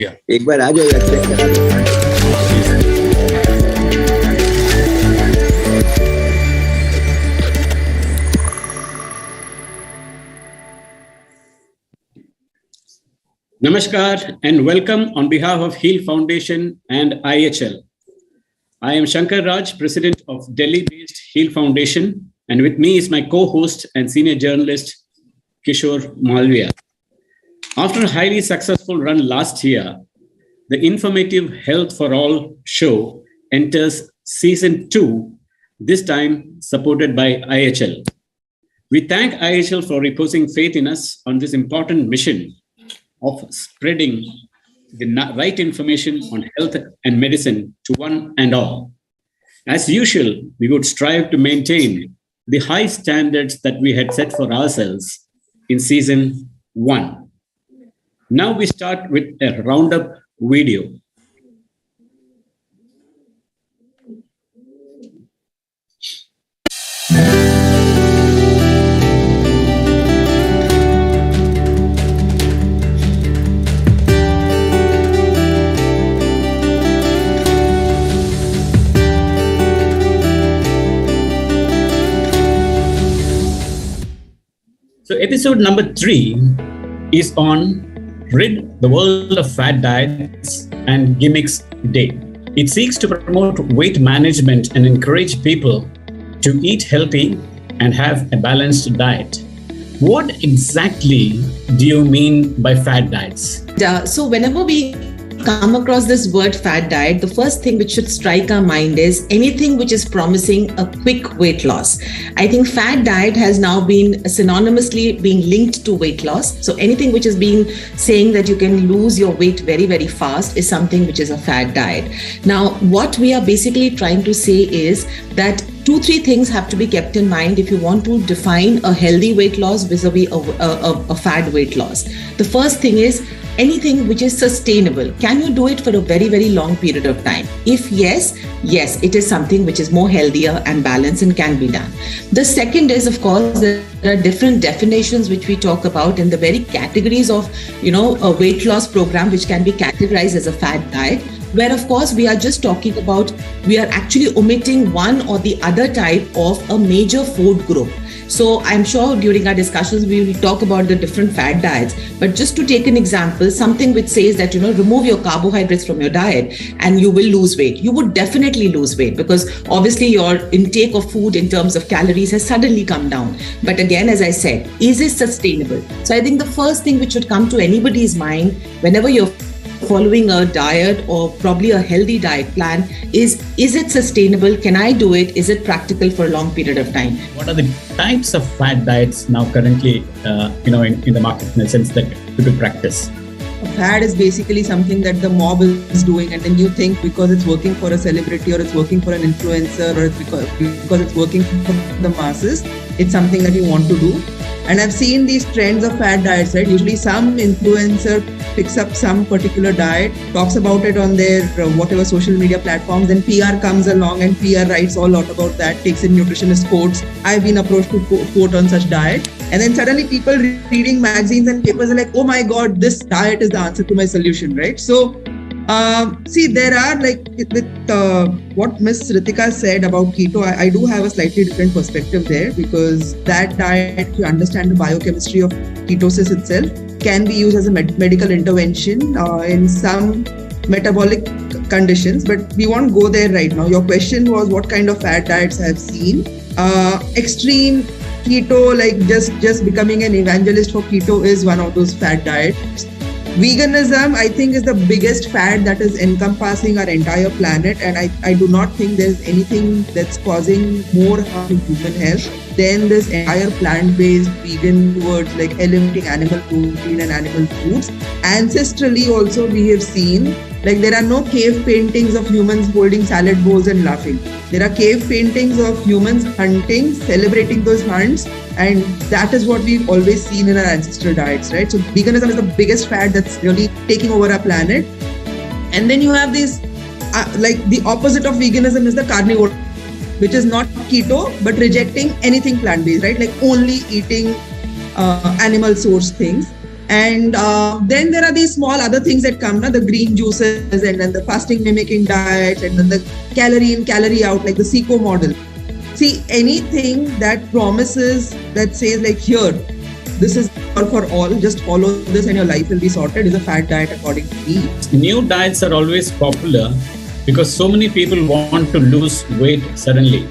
एक बार आ जाओ चेक करा दो। Namaskar and welcome on behalf of Heal Foundation and IHL. I am Shankar Raj, President of Delhi-based Heal Foundation, and with me is my co-host and senior journalist, Kishore Malviya. After a highly successful run last year, the informative Health4All show enters season 2, this time supported by IHL. We thank IHL for reposing faith in us on this important mission of spreading the right information on health and medicine to one and all. As usual, we would strive to maintain the high standards that we had set for ourselves in season 1. Now we start with a roundup video. So episode number 3 is on Rid the World of Fad Diets and Gimmicks Day. It seeks to promote weight management and encourage people to eat healthy and have a balanced diet. What exactly do you mean by fad diets? So whenever we come across this word fad diet, the first thing which should strike our mind is anything which is promising a quick weight loss. I think fad diet has now been synonymously being linked to weight loss. So anything which is being saying that you can lose your weight very, very fast is something which is a fad diet. Now, what we are basically trying to say is that 2-3 things have to be kept in mind if you want to define a healthy weight loss vis-a-vis a fad weight loss. The first thing is anything which is sustainable. Can you do it for a very, very long period of time? If yes, it is something which is more healthier and balanced and can be done. The second is, of course, there are different definitions which we talk about in the very categories of, a weight loss program which can be categorized as a fad diet, where of course we are just talking about, we are actually omitting one or the other type of a major food group. So I'm sure during our discussions, we will talk about the different fad diets. But just to take an example, something which says that, remove your carbohydrates from your diet and you will lose weight. You would definitely lose weight because obviously your intake of food in terms of calories has suddenly come down. But again, as I said, is it sustainable? So I think the first thing which should come to anybody's mind whenever you're following a diet or probably a healthy diet plan is it sustainable? Can I do it? Is it practical for a long period of time? What are the types of fad diets now currently, in the market, in the sense that people practice? A fad is basically something that the mob is doing, and then you think because it's working for a celebrity or it's working for an influencer or it's because it's working for the masses, it's something that you want to do. And I've seen these trends of fad diets, right? Usually some influencer picks up some particular diet, talks about it on their whatever social media platforms, then PR comes along and PR writes all out about that, takes in nutritionist quotes. I've been approached to quote on such diet. And then suddenly people reading magazines and papers are like, oh my God, this diet is the answer to my solution, right? So there are with what Miss Ritika said about keto, I do have a slightly different perspective there, because that diet, if you understand the biochemistry of ketosis itself, can be used as a medical intervention in some metabolic conditions, but we won't go there right now. Your question was what kind of fad diets I have seen. Extreme keto, like just becoming an evangelist for keto is one of those fad diets. Veganism, I think, is the biggest fad that is encompassing our entire planet, and I do not think there's anything that's causing more harm to human health than this entire plant-based vegan towards like eliminating animal protein and animal foods. Ancestrally also we have seen, like there are no cave paintings of humans holding salad bowls and laughing. There are cave paintings of humans hunting, celebrating those hunts, and that is what we've always seen in our ancestral diets, right? So veganism is the biggest fad that's really taking over our planet. And then you have these, like the opposite of veganism is the carnivore, which is not keto, but rejecting anything plant-based, right? Like only eating animal source things. And then there are these small other things that come, the green juices, and then the fasting mimicking diet, and then the calorie in, calorie out, like the SICO model. See, anything that promises, that says like, here, this is all for all, just follow this and your life will be sorted, is a fad diet according to me. New diets are always popular because so many people want to lose weight suddenly.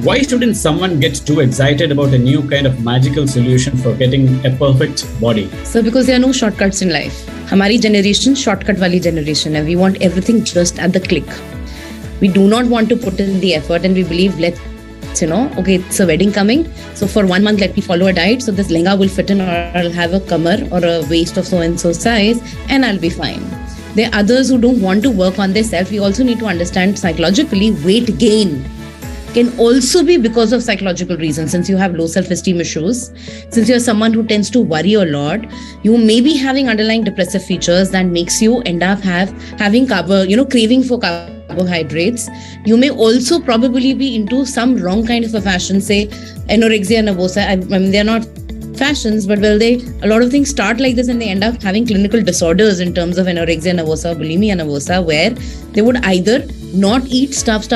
Why shouldn't someone get too excited about a new kind of magical solution for getting a perfect body? So because there are no shortcuts in life. Hamari generation, shortcut wali generation hai. We want everything just at the click. We do not want to put in the effort, and we believe, okay, it's a wedding coming. So for 1 month, let me follow a diet. So this lehenga will fit in, or I'll have a kamar or a waist of so-and-so size, and I'll be fine. There are others who don't want to work on their self. We also need to understand psychologically, weight gain can also be because of psychological reasons. Since you have low self-esteem issues, since you're someone who tends to worry a lot, you may be having underlying depressive features that makes you end up having craving for carbohydrates. You may also probably be into some wrong kind of a fashion, say anorexia nervosa. I mean, they're not fashions, but a lot of things start like this and they end up having clinical disorders in terms of anorexia nervosa, bulimia nervosa, where they would either not eat stuff,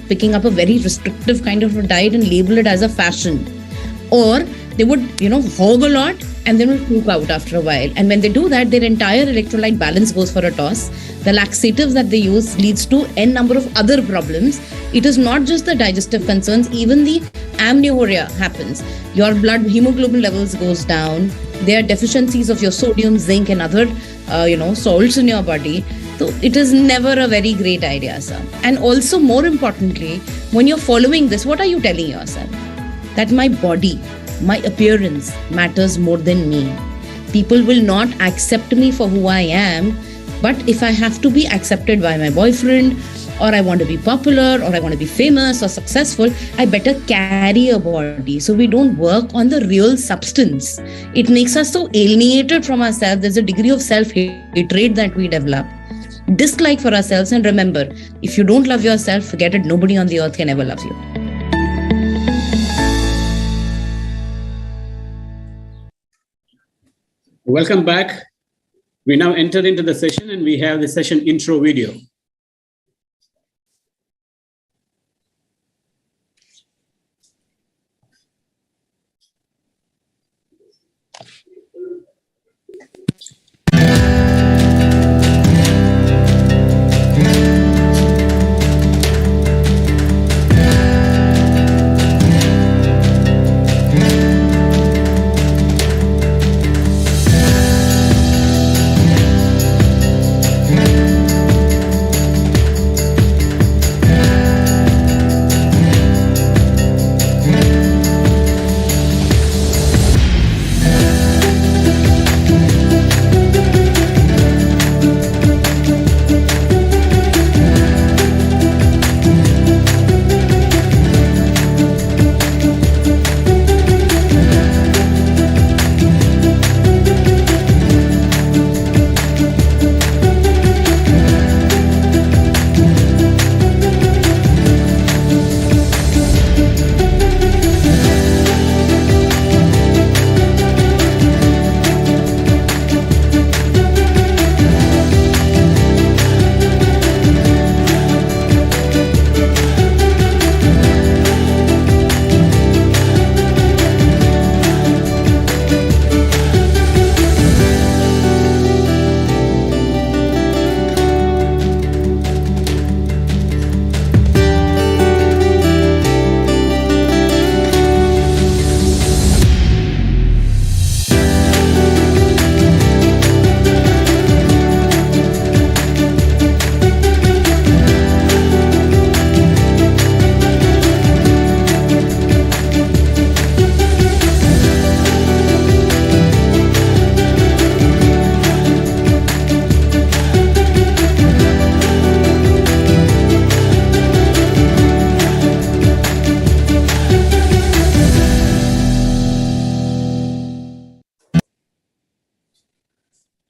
picking up a very restrictive kind of a diet and label it as a fashion, or they would, hog a lot and then will poop out after a while. And when they do that, their entire electrolyte balance goes for a toss. The laxatives that they use leads to n number of other problems. It is not just the digestive concerns, even the amniorrhea happens. Your blood hemoglobin levels goes down. There are deficiencies of your sodium, zinc and other, salts in your body. So it is never a very great idea, sir. And also, more importantly, when you're following this, what are you telling yourself? That my body, my appearance matters more than me. People will not accept me for who I am, but if I have to be accepted by my boyfriend, or I want to be popular, or I want to be famous or successful, I better carry a body. So we don't work on the real substance. It makes us so alienated from ourselves. There's a degree of self-hatred that we develop, dislike for ourselves. And remember, if you don't love yourself, forget it. Nobody on the earth can ever love you. Welcome back. We now enter into the session and we have the session intro video.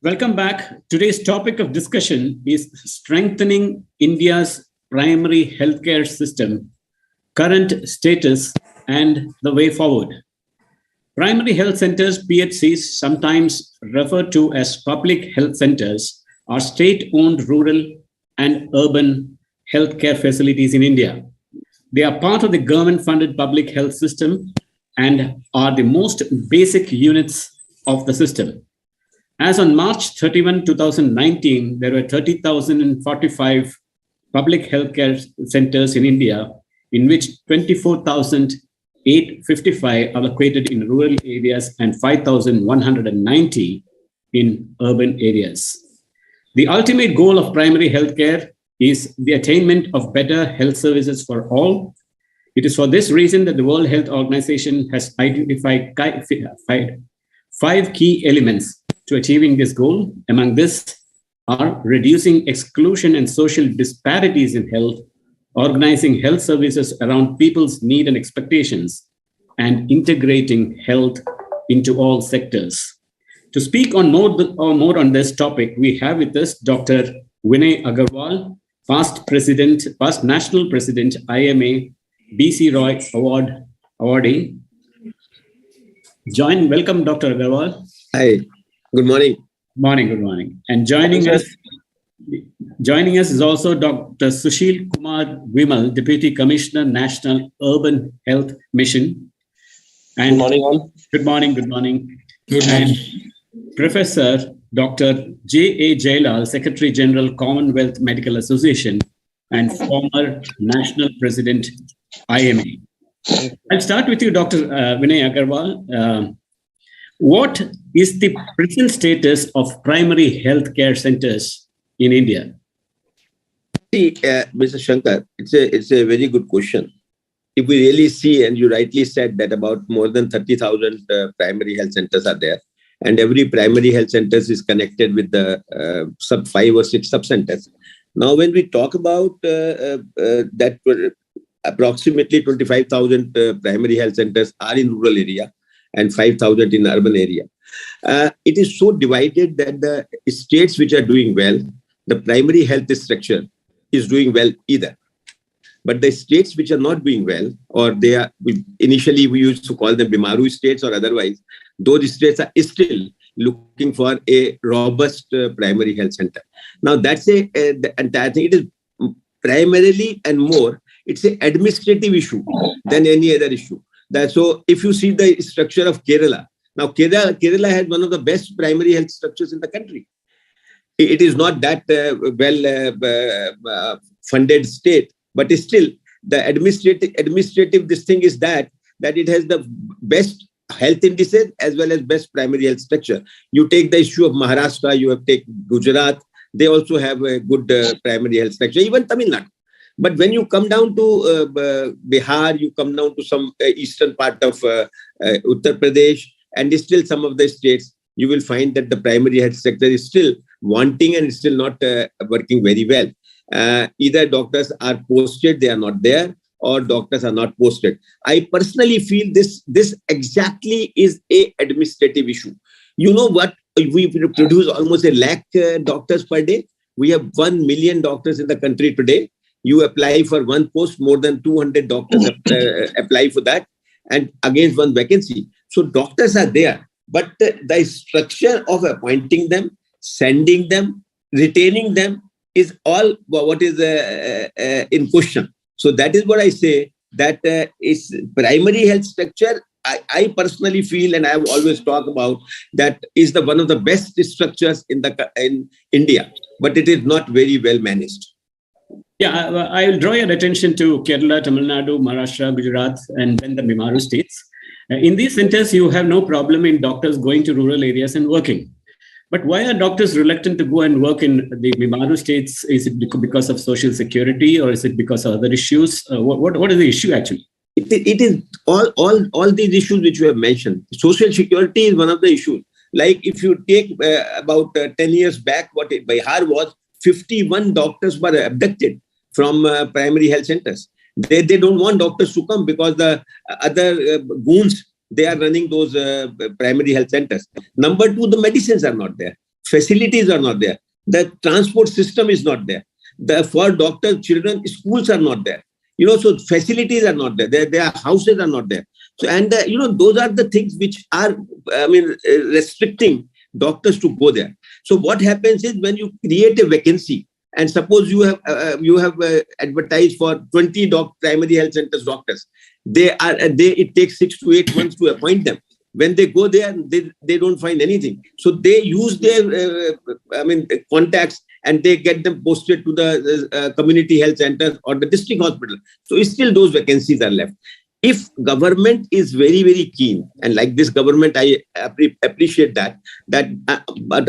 Welcome back. Today's topic of discussion is strengthening India's primary healthcare system, current status, and the way forward. Primary health centers, PHCs, sometimes referred to as public health centers, are state-owned rural and urban healthcare facilities in India. They are part of the government-funded public health system and are the most basic units of the system. As on March 31, 2019, there were 30,045 public healthcare centers in India, in which 24,855 are located in rural areas and 5,190 in urban areas. The ultimate goal of primary healthcare is the attainment of better health services for all. It is for this reason that the World Health Organization has identified 5 key elements to achieving this goal. Among this are reducing exclusion and social disparities in health, organizing health services around people's needs and expectations, and integrating health into all sectors. To speak on more on this topic, we have with us Dr. Vinay Agarwal, past National President, IMA, BC Roy Awardee. Welcome, Dr. Agarwal. Hi, good morning. Good morning. And joining us is also Dr. Sushil Kumar Vimal, Deputy Commissioner, National Urban Health Mission. And good morning, all. Good morning. And Professor Dr. J.A. Jayalal, Secretary General, Commonwealth Medical Association, and former National President, IMA. I'll start with you, Dr. Vinay Agarwal. What is the present status of primary healthcare centers in India? See, Mr. Shankar, it's a very good question. If we really see, and you rightly said that about more than 30,000 primary health centers are there, and every primary health center is connected with the 5 or 6 sub-centers. Now, when we talk about that approximately 25,000 primary health centers are in rural area and 5,000 in urban area. It is so divided that the states which are doing well, the primary health structure is doing well either. But the states which are not doing well, or initially we used to call them Bimaru states or otherwise, those states are still looking for a robust primary health center. Now that's the entire thing. It is primarily and more, it's an administrative issue than any other issue. So if you see the structure of Kerala, now Kerala has one of the best primary health structures in the country. It is not that funded state, but still the administrative this thing is that it has the best health indices as well as best primary health structure. You take the issue of Maharashtra, you have taken Gujarat, they also have a good primary health structure, even Tamil Nadu. But when you come down to Bihar, you come down to some eastern part of Uttar Pradesh, and still some of the states, you will find that the primary health sector is still wanting and still not working very well. Either doctors are posted, they are not there, or doctors are not posted. I personally feel this exactly is a administrative issue. You know what? We produce almost 1 lakh doctors per day. We have 1 million doctors in the country today. You apply for one post, more than 200 doctors apply for that, and against one vacancy. So doctors are there, but the structure of appointing them, sending them, retaining them is all what is in question. So that is what I say, that it's primary health structure. I personally feel, and I have always talked about, that is one of the best structures in India, but it is not very well managed. Yeah, I will draw your attention to Kerala, Tamil Nadu, Maharashtra, Gujarat, and then the Bimaru states. In these centers, you have no problem in doctors going to rural areas and working. But why are doctors reluctant to go and work in the Bimaru states? Is it because of social security, or is it because of other issues? What is the issue actually? It is all these issues which you have mentioned. Social security is one of the issues. Like if you take about 10 years back, what Bihar was, 51 doctors were abducted from primary health centers. They don't want doctors to come because the other goons, they are running those primary health centers. Number 2, the medicines are not there. Facilities are not there. The transport system is not there. For doctors, children, schools are not there. So facilities are not there. Their houses are not there. So, and those are the things which are, restricting doctors to go there. So what happens is when you create a vacancy, and suppose you have advertised for 20 primary health centers doctors, it takes 6 to 8 months to appoint them. When they go there, they don't find anything. So they use their contacts, and they get them posted to the community health center or the district hospital. So still those vacancies are left. If government is very, very keen, and like this government, I appreciate that, but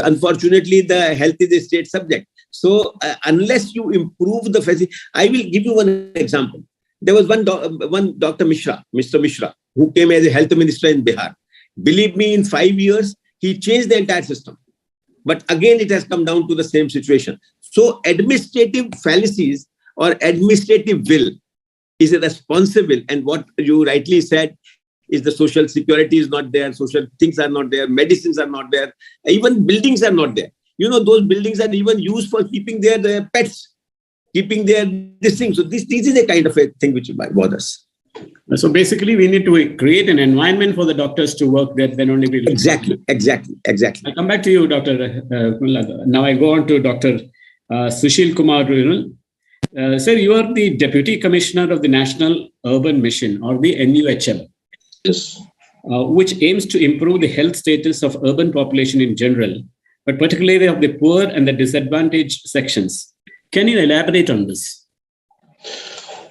unfortunately the health is a state subject. So unless you improve the facility, I will give you one example. There was one Dr. Mr. Mishra, who came as a health minister in Bihar. Believe me, in 5 years, he changed the entire system. But again, it has come down to the same situation. So administrative fallacies or administrative will is irresponsible. And what you rightly said is the social security is not there, social things are not there, medicines are not there, even buildings are not there. Those buildings are even used for keeping their pets, keeping this thing. So this is a kind of a thing which bothers. So basically, we need to create an environment for the doctors to work there. Then only we will. Exactly. I come back to you, Dr. Now I go on to Dr. Sushil Kumar. Sir, you are the Deputy Commissioner of the National Urban Mission, or the NUHM. Yes. Which aims to improve the health status of urban population in general, but particularly of the poor and the disadvantaged sections. Can you elaborate on this?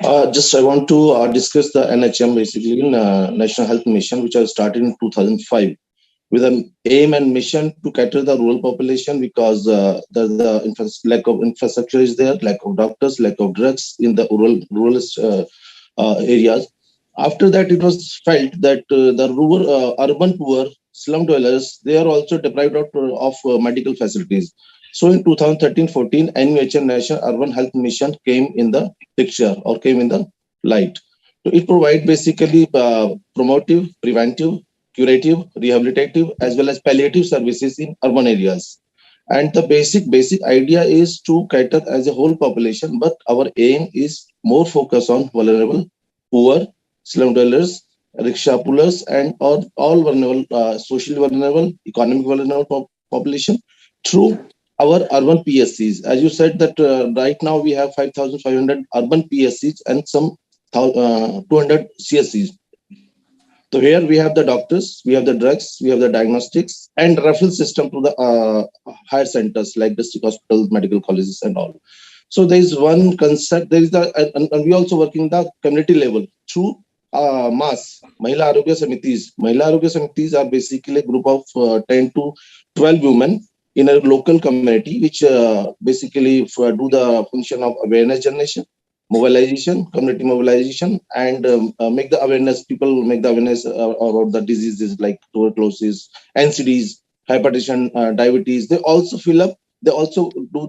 I want to discuss the NHM, basically, National Health Mission, which was started in 2005 with an aim and mission to cater the rural population, because the lack of infrastructure is there, lack of doctors, lack of drugs in the rural areas. After that, it was felt that the urban poor, slum dwellers, they are also deprived of medical facilities. So in 2013-14, NUHM National Urban Health Mission came in the picture, or came in the light. So it provides basically promotive, preventive, curative, rehabilitative, as well as palliative services in urban areas. And the basic idea is to cater as a whole population, but our aim is more focus on vulnerable, poor, slum dwellers, rickshaw pullers, and all vulnerable, socially vulnerable, economic vulnerable population through our urban PSCs. As you said that right now we have 5,500 urban PSCs and some 200 CSCs. So here we have the doctors, we have the drugs, we have the diagnostics, and referral system to the higher centers like district hospitals, medical colleges, and all. So there is one concept. And we also working the community level through MAS, Mahila Arogya Samitis. Mahila Arogya Samitis are basically a group of 10 to 12 women in a local community, which basically do the function of awareness generation, mobilization, community mobilization, and make the awareness about the diseases like tuberculosis, NCDs, hypertension, diabetes. They also they also do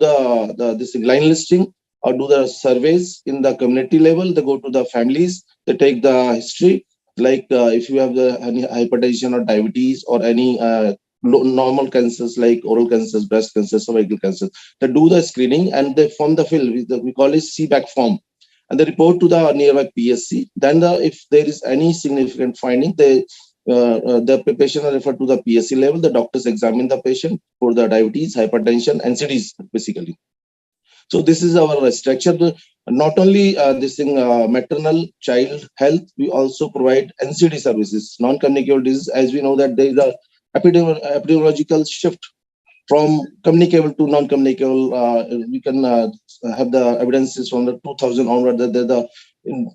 this line listing or do the surveys in the community level. They go to the families, they take the history, like if you have any hypertension or diabetes or any normal cancers like oral cancers, breast cancers, cervical cancers. They do the screening and they form the fill. We call it CBAC form. And they report to the nearby PSC. Then if there is any significant finding, the patient are referred to the PSC level. The doctors examine the patient for the diabetes, hypertension, NCDs basically. So this is our structure. Not only maternal child health, we also provide NCD services, non-communicable disease. As we know that there is a epidemiological shift from communicable to non-communicable. We can have the evidences from the 2000 onward that there's the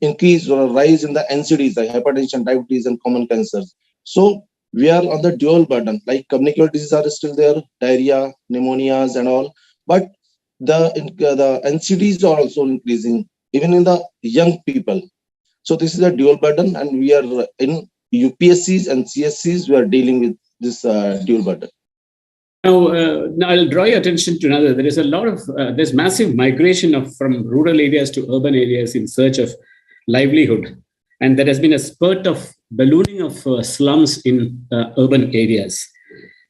increase or rise in the NCDs, like hypertension, diabetes, and common cancers. So we are on the dual burden, like communicable diseases are still there, diarrhea, pneumonias, and all. But the NCDs are also increasing, even in the young people. So this is a dual burden, and we are in UPSCs and CSCs, we are dealing with this dual burden. Now I'll draw your attention to another. There is a lot of there's massive migration from rural areas to urban areas in search of livelihood, and there has been a spurt of ballooning of slums in urban areas.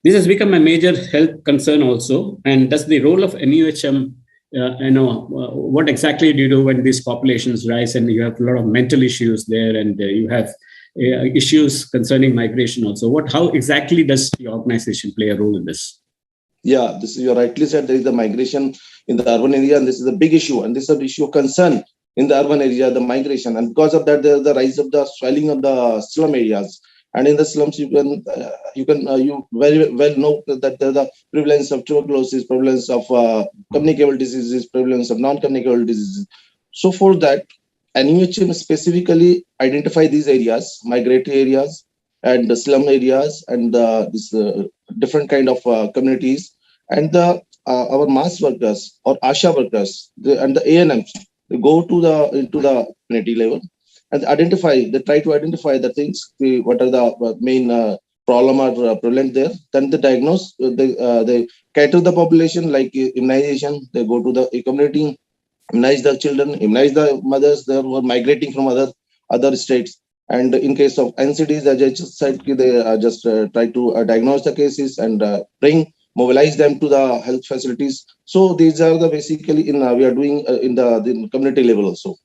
This has become a major health concern also. And does the role of NUHM, what exactly do you do when these populations rise and you have a lot of mental issues there, and you have issues concerning migration also. How exactly does the organization play a role in this? Yeah, this is, you rightly said, there is the migration in the urban area, and this is a big issue, and this is an issue of concern in the urban area, the migration, and because of that, there is the rise of the swelling of the slum areas. And in the slums, you very well know that there is the prevalence of tuberculosis, prevalence of communicable diseases, prevalence of non-communicable diseases. So for that, NUHM specifically identify these areas, migratory areas, and the slum areas, and this different kind of communities, and our mass workers or ASHA workers and the ANMs, they go into the community level and they try to identify the things, what are the main problem are prevalent there. Then they diagnose, they cater the population like immunization. They go to the community, immunize the children, immunize the mothers that were migrating from other states. And in case of NCDs, as I just said, they just try to diagnose the cases and mobilize them to the health facilities. So these are the basically we are doing in the community level also.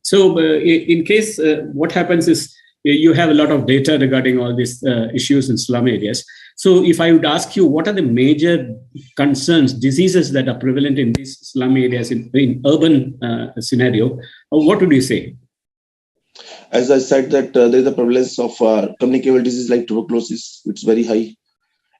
So in case what happens is you have a lot of data regarding all these issues in slum areas. So if I would ask you, what are the major concerns, diseases that are prevalent in these slum areas in urban scenario, what would you say? As I said, that there is a prevalence of communicable disease like tuberculosis. It's very high.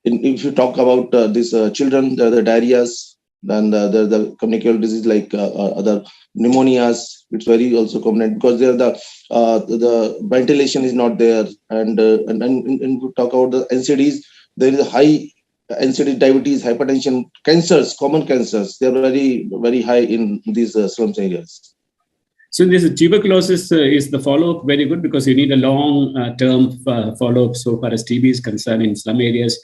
If you talk about these children, the diarrheas, then the communicable disease like other pneumonias. It's very also common because there the ventilation is not there. And we talk about the NCDs, there is a high NCD, diabetes, hypertension, cancers, common cancers. They are very, very high in these slum areas. So this tuberculosis is the follow-up very good because you need a long-term follow-up so far as TB is concerned in slum areas.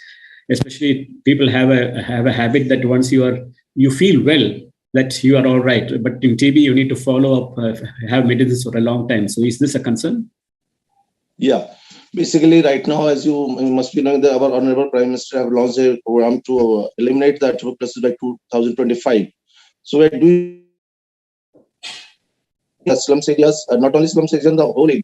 Especially people have a habit that once you feel well, that you are all right. But in TB, you need to follow up, have medicines for a long time. So is this a concern? Yeah. Basically, right now, as you must be knowing, our Honorable Prime Minister have launched a program to eliminate the tuberculosis by 2025. So we're doing slums areas, not only slums areas, the whole area,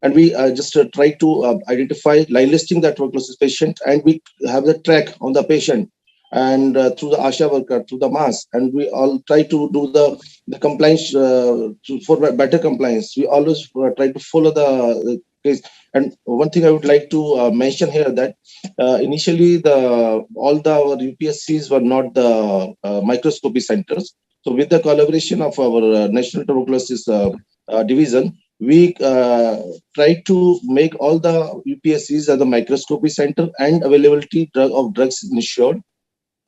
and we just try to identify, line listing the tuberculosis patient, and we have the track on the patient, and through the ASHA worker, through the mass, and we all try to do the compliance for better compliance. We always try to follow the case. And one thing I would like to mention here that initially our UPSCs were not the microscopy centers. So with the collaboration of our National Tuberculosis Division, we try to make all the UPSCs as the microscopy center and availability of drugs ensured.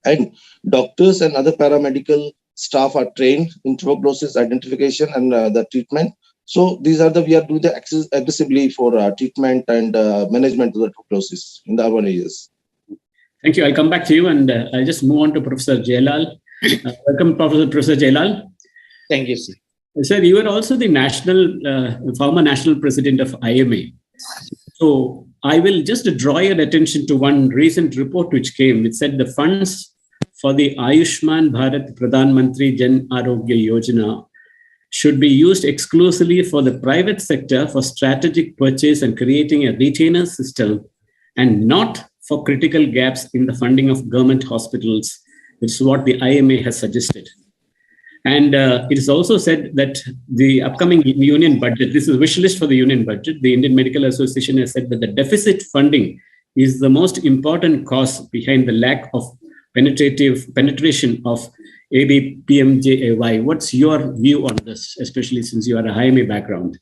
And doctors and other paramedical staff are trained in tuberculosis identification and the treatment. So we are doing the accessibly for treatment and management of the tuberculosis in the urban areas. Thank you. I'll come back to you, and I'll just move on to Professor Jayalal. Welcome, Professor Jayalal. Thank you, sir. Sir, you are also the former national president of IMA. So I will just draw your attention to one recent report which came, which said the funds for the Ayushman Bharat Pradhan Mantri Jan Arogya Yojana should be used exclusively for the private sector for strategic purchase and creating a retainer system, and not for critical gaps in the funding of government hospitals, which is what the IMA has suggested. And it is also said that the upcoming union budget, this is a wish list for the union budget, the Indian Medical Association has said that the deficit funding is the most important cause behind the lack of penetration of ABPMJAY. What's your view on this, especially since you are a IMA background?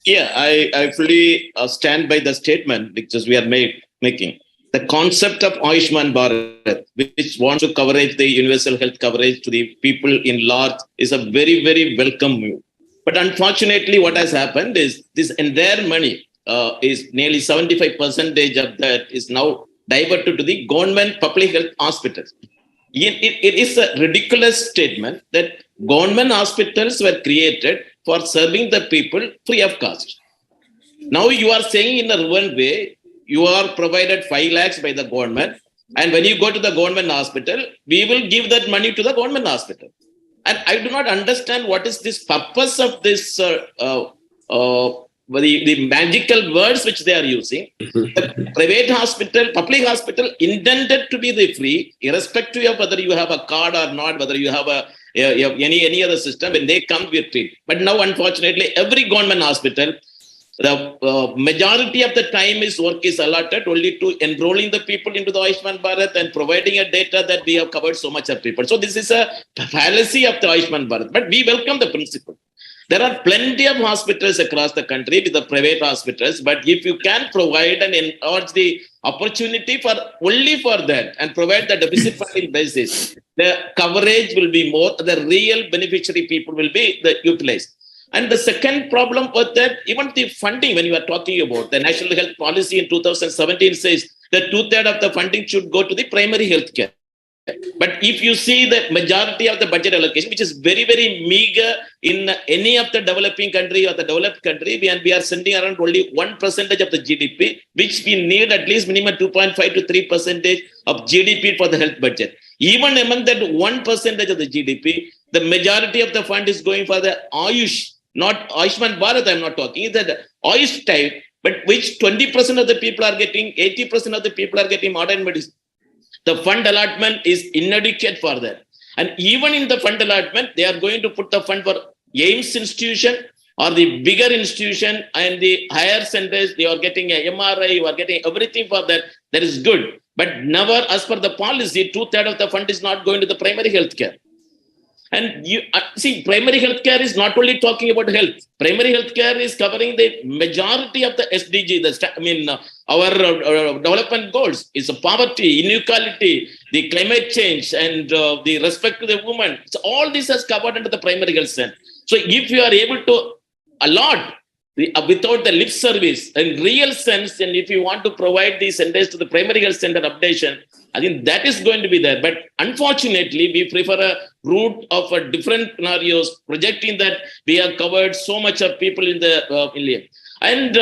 Yeah, I fully stand by the statement because we are making. The concept of Ayushman Bharat, which wants to coverage the universal health coverage to the people in large, is a very, very welcome move. But unfortunately, what has happened is this entire money is nearly 75% of that is now diverted to the government public health hospitals. It is a ridiculous statement that government hospitals were created for serving the people free of cost. Now you are saying in a one way, you are provided 5 lakhs by the government. And when you go to the government hospital, we will give that money to the government hospital. And I do not understand what is this purpose of this the magical words which they are using. The private hospital, public hospital intended to be the free, irrespective of whether you have a card or not, whether you have any other system. When they come, we treat. But now, unfortunately, every government hospital, the majority of the time work is allotted only to enrolling the people into the Ayushman Bharat and providing a data that we have covered so much of people. So this is a fallacy of the Ayushman Bharat. But we welcome the principle. There are plenty of hospitals across the country with the private hospitals, but if you can provide and enlarge the opportunity for only for that and provide the deficit funding basis, the coverage will be more, the real beneficiary people will be utilized. And the second problem was that even the funding, when you are talking about the National Health Policy in 2017 says that 2/3 of the funding should go to the primary health care. But if you see the majority of the budget allocation, which is very, very meager in any of the developing country or the developed country, we are sending around only 1% of the GDP, which we need at least minimum 2.5 to 3% of GDP for the health budget. Even among that 1% of the GDP, the majority of the fund is going for the Ayush, not Ayushman Bharat, I'm not talking, it's the Ayush type, but which 20% of the people are getting, 80% of the people are getting modern medicine. The fund allotment is inadequate for that. And even in the fund allotment, they are going to put the fund for AIMS institution or the bigger institution and the higher centers. They are getting a MRI, you are getting everything for that. That is good. But never, as per the policy, 2/3 of the fund is not going to the primary health care. And you see, primary healthcare is not only talking about health. Primary healthcare is covering the majority of the SDG. Our development goals is poverty, inequality, the climate change, and the respect to the woman. So all this is covered under the primary health center. So if you are able to allot without the lip service in real sense, and if you want to provide these centers to the primary health center updation, I think that is going to be there. But unfortunately, we prefer a route of a different scenarios, projecting that we have covered so much of people in the India. And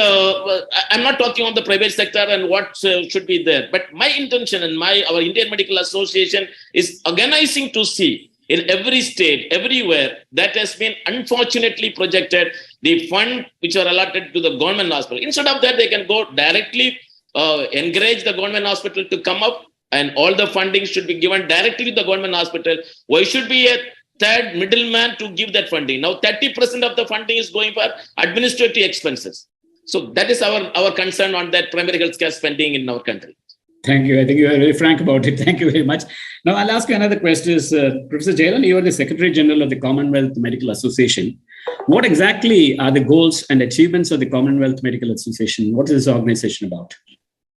I'm not talking on the private sector and what should be there. But my intention and our Indian Medical Association is organizing to see in every state, everywhere, that has been unfortunately projected, the fund which are allotted to the government hospital. Instead of that, they can go directly, encourage the government hospital to come up, and all the funding should be given directly to the government hospital. Why should be a third middleman to give that funding? Now, 30% of the funding is going for administrative expenses. So that is our concern on that primary healthcare spending in our country. Thank you. I think you are very frank about it. Thank you very much. Now, I'll ask you another question. Professor Jayalal, you are the Secretary General of the Commonwealth Medical Association. What exactly are the goals and achievements of the Commonwealth Medical Association? What is this organization about?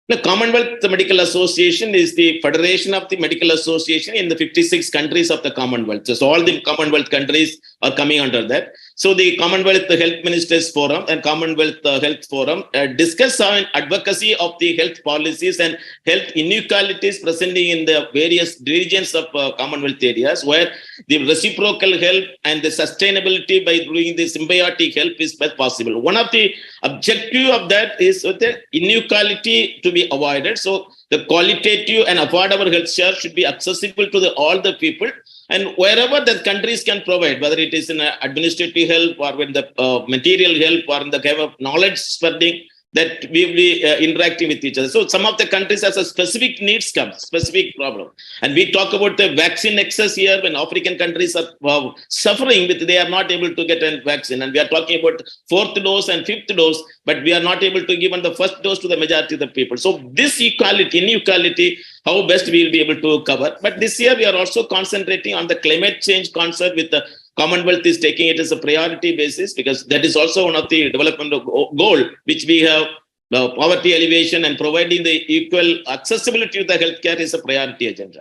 The Commonwealth Medical Association is the federation of the medical association in the 56 countries of the Commonwealth. So all the Commonwealth countries are coming under that. So the Commonwealth Health Ministers Forum and Commonwealth Health Forum discuss on advocacy of the health policies and health inequalities presenting in the various regions of Commonwealth areas, where the reciprocal help and the sustainability by doing the symbiotic help is best possible. One of the objective of that is the inequality to be avoided. So the qualitative and affordable health care should be accessible to all the people. And wherever the countries can provide, whether it is in administrative help or in the material help or in the kind of knowledge spreading, that we will be interacting with each other. So some of the countries has a specific needs come, specific problem. And we talk about the vaccine excess here when African countries are suffering with, they are not able to get a vaccine. And we are talking about 4th dose and 5th dose, but we are not able to give the first dose to the majority of the people. So this inequality, how best we will be able to cover. But this year we are also concentrating on the climate change concept with the Commonwealth is taking it as a priority basis, because that is also one of the development goal which we have. Poverty alleviation and providing the equal accessibility to the healthcare is a priority agenda.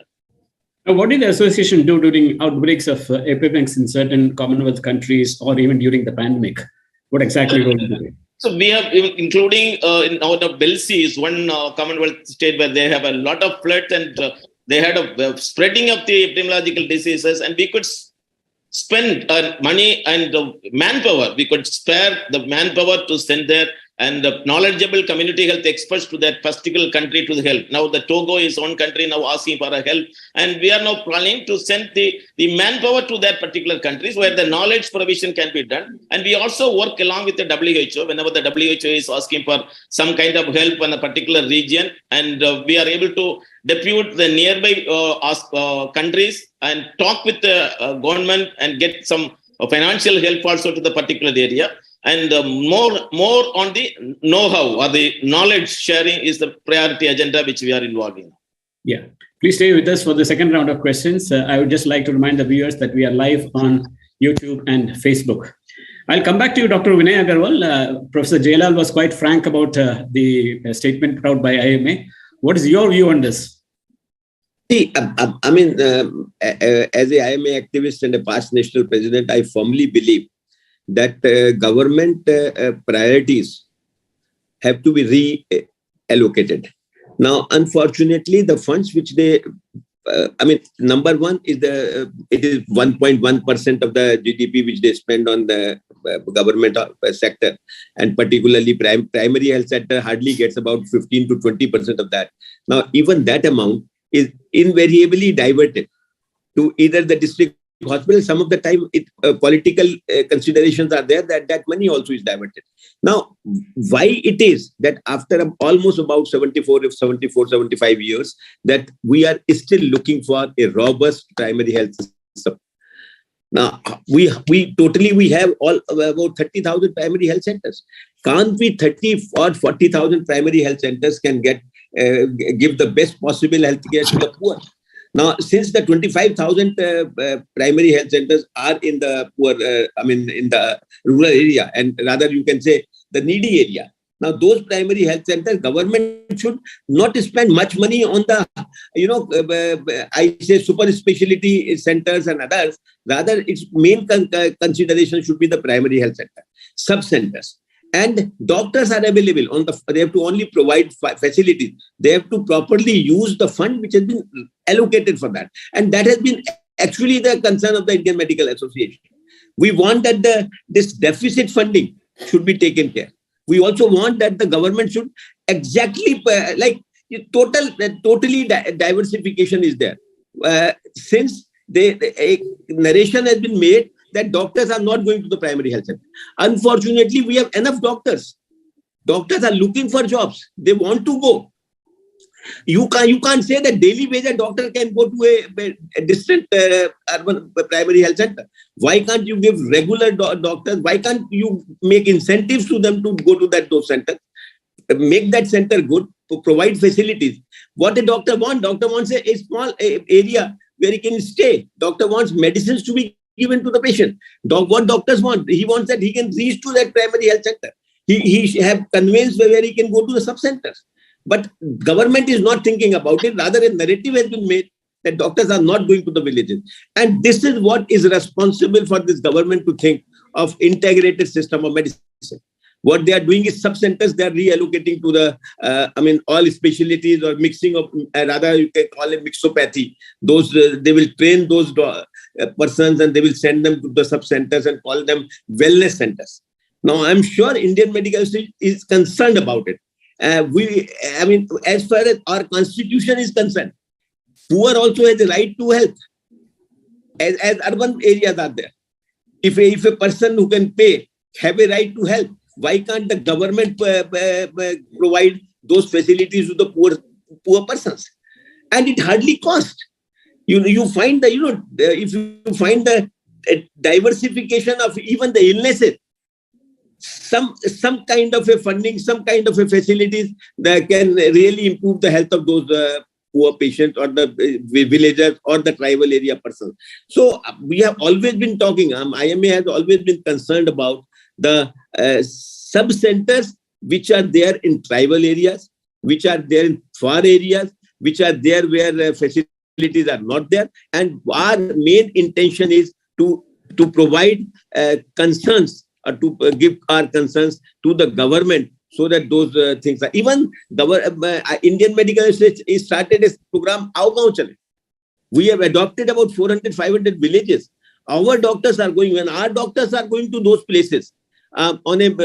Now, what did the association do during outbreaks of epidemics in certain Commonwealth countries or even during the pandemic? What exactly were we doing? So we have, including in out of Belsey is one Commonwealth state where they have a lot of flood and they had a spreading of the epidemiological diseases, and we could spend money and manpower. We could spare the manpower to send there and knowledgeable community health experts to that particular country to the help. Now the Togo is one country now asking for a help, and we are now planning to send the manpower to that particular countries where the knowledge provision can be done. And we also work along with the WHO whenever the WHO is asking for some kind of help in a particular region, and we are able to depute the nearby countries and talk with the government and get some financial help also to the particular area. And more on the know-how or the knowledge sharing is the priority agenda which we are involved in. Yeah. Please stay with us for the second round of questions. I would just like to remind the viewers that we are live on YouTube and Facebook. I'll come back to you, Dr. Vinay Agarwal. Professor Jayalal was quite frank about the statement put out by IMA. What is your view on this? See, I mean, as a IMA activist and a past national president, I firmly believe that government priorities have to be reallocated. Now, unfortunately, the funds which they, number one is it is 1.1% of the GDP which they spend on the government sector, and particularly primary health sector hardly gets about 15 to 20% of that. Now, even that amount is invariably diverted to either the district hospital. Some of the time political considerations are there that money also is diverted. Now, why it is that after almost about 75 years that we are still looking for a robust primary health system? Now, we have all about 30,000 primary health centers. Can't we 30 or 40,000 primary health centers can give the best possible health care to the poor? Now, since the 25,000 primary health centers are in the poor, in the rural area, and rather you can say the needy area. Now, those primary health centers, government should not spend much money on the, I say super specialty centers and others. Rather, its main consideration should be the primary health center, sub-centers. And doctors are available they have to only provide facilities. They have to properly use the fund which has been allocated for that. And that has been actually the concern of the Indian Medical Association. We want that this deficit funding should be taken care. We also want that the government should exactly totally diversification is there. Since a narration has been made that doctors are not going to the primary health center. Unfortunately, we have enough doctors. Doctors are looking for jobs. They want to go. You can't say that daily wage a doctor can go to a distant urban primary health center. Why can't you give regular doctors? Why can't you make incentives to them to go to those centers? Make that center good, to provide facilities. What a doctor wants? Doctor wants a small area where he can stay. Doctor wants medicines to be given to the patient. What doctors want? He wants that he can reach to that primary health center. He have conveyance where he can go to the sub-centers. But government is not thinking about it. Rather, a narrative has been made that doctors are not going to the villages. And this is what is responsible for this government to think of integrated system of medicine. What they are doing is sub-centers, they are reallocating to the, all specialties or mixing of, rather you can call it mixopathy. They will train those persons and they will send them to the sub-centers and call them wellness centers. Now, I'm sure Indian Medical Association is concerned about it. As far as our constitution is concerned, poor also has a right to health, as urban areas are there. If a person who can pay have a right to health, why can't the government provide those facilities to the poor persons? And it hardly costs. You find if you find the diversification of even the illnesses, some kind of a funding, some kind of a facilities that can really improve the health of those poor patients or the villagers or the tribal area persons. So we have always been talking, IMA has always been concerned about the sub-centers which are there in tribal areas, which are there in far areas, which are there where facilities are not there. And our main intention is to provide concerns or to give our concerns to the government so that those things are. Even Indian Medical Association started a program, Aao Gaon Chale. We have adopted about 400, 500 villages. Our doctors are going, when our doctors are going to those places, on a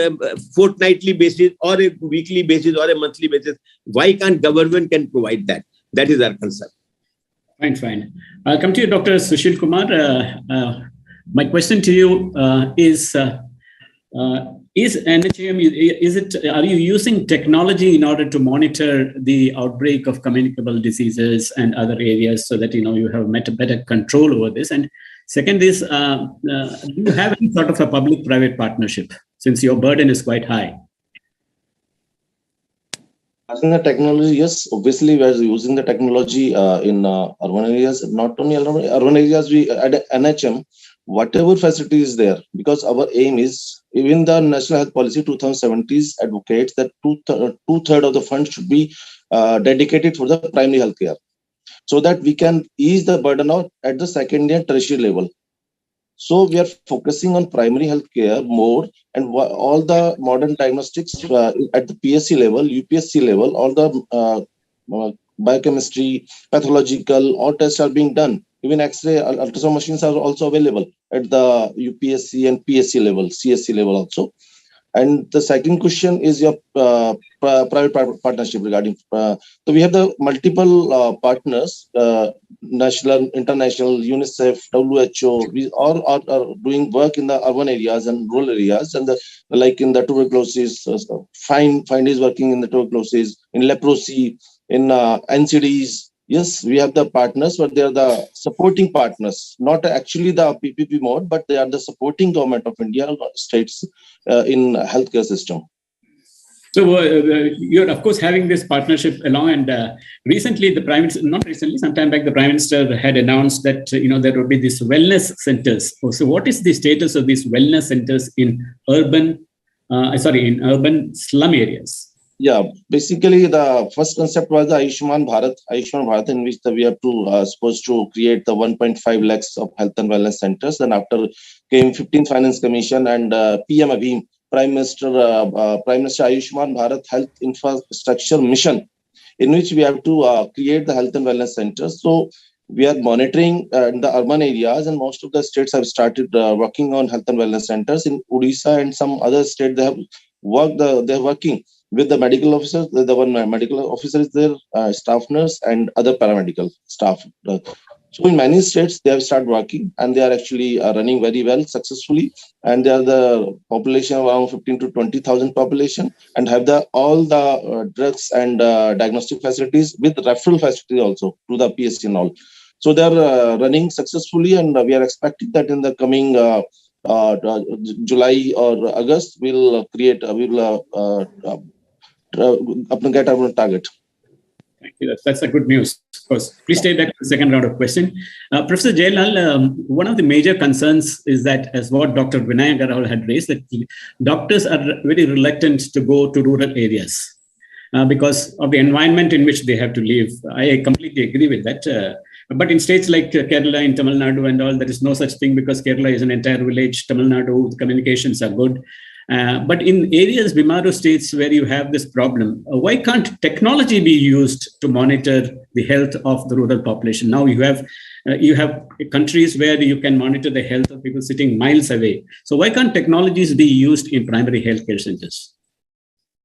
fortnightly basis or a weekly basis or a monthly basis? Why can't government can provide that? That is our concern. Fine. I'll come to you, Dr. Sushil Kumar. My question to you is NHM, are you using technology in order to monitor the outbreak of communicable diseases and other areas so that you have better control over this? And second is, do you have any sort of a public-private partnership since your burden is quite high? As in the technology, yes, obviously we are using the technology in urban areas. Not only urban areas, we at NHM, whatever facility is there, because our aim is, even the National Health Policy 2017 advocates that two-thirds of the funds should be dedicated for the primary health care, so that we can ease the burden out at the secondary and tertiary level. So we are focusing on primary health care more, and all the modern diagnostics at the PSC level, UPSC level, all the biochemistry, pathological, all tests are being done. Even X-ray, ultrasound machines are also available at the UPSC and PSC level, CSC level also. And the second question is your private partnership regarding. So we have the multiple partners, national, international, UNICEF, WHO. We all are doing work in the urban areas and rural areas, and like in the tuberculosis, Find is working in the tuberculosis, in leprosy, in NCDs. Yes, we have the partners, but they are the supporting partners, not actually the PPP mode, but they are the supporting government of India, states in healthcare system. So you're of course having this partnership along, and recently the Prime Minister, not recently, sometime back, the Prime Minister had announced that there would be these wellness centers. So what is the status of these wellness centers in urban slum areas? Yeah, basically the first concept was the Ayushman Bharat, in which we have to supposed to create the 1.5 lakhs of health and wellness centers. Then after came 15th Finance Commission and PM Abhi, Prime Minister Ayushman Bharat Health Infrastructure Mission, in which we have to create the health and wellness centers. So we are monitoring in the urban areas, and most of the states have started working on health and wellness centers. In Odisha and some other states, they have they're working with the medical officers. The one medical officer is there, staff nurse, and other paramedical staff. So in many states, they have started working, and they are actually running very well successfully. And they are the population around 15 to 20,000 population, and have all the drugs and diagnostic facilities with referral facility also to the PSC and all. So they are running successfully, and we are expecting that in the coming July or August, we'll get our target. Thank you. That's a good news. Of course. Please stay back for the second round of question. Professor Jayalal, one of the major concerns is that, as what Dr. Vinay Agarwal had raised, that doctors are very reluctant to go to rural areas because of the environment in which they have to live. I completely agree with that. But in states like Kerala, in Tamil Nadu and all, there is no such thing, because Kerala is an entire village. Tamil Nadu, the communications are good. But in areas, Bimaro states, where you have this problem, why can't technology be used to monitor the health of the rural population? Now you have countries where you can monitor the health of people sitting miles away. So why can't technologies be used in primary healthcare centers?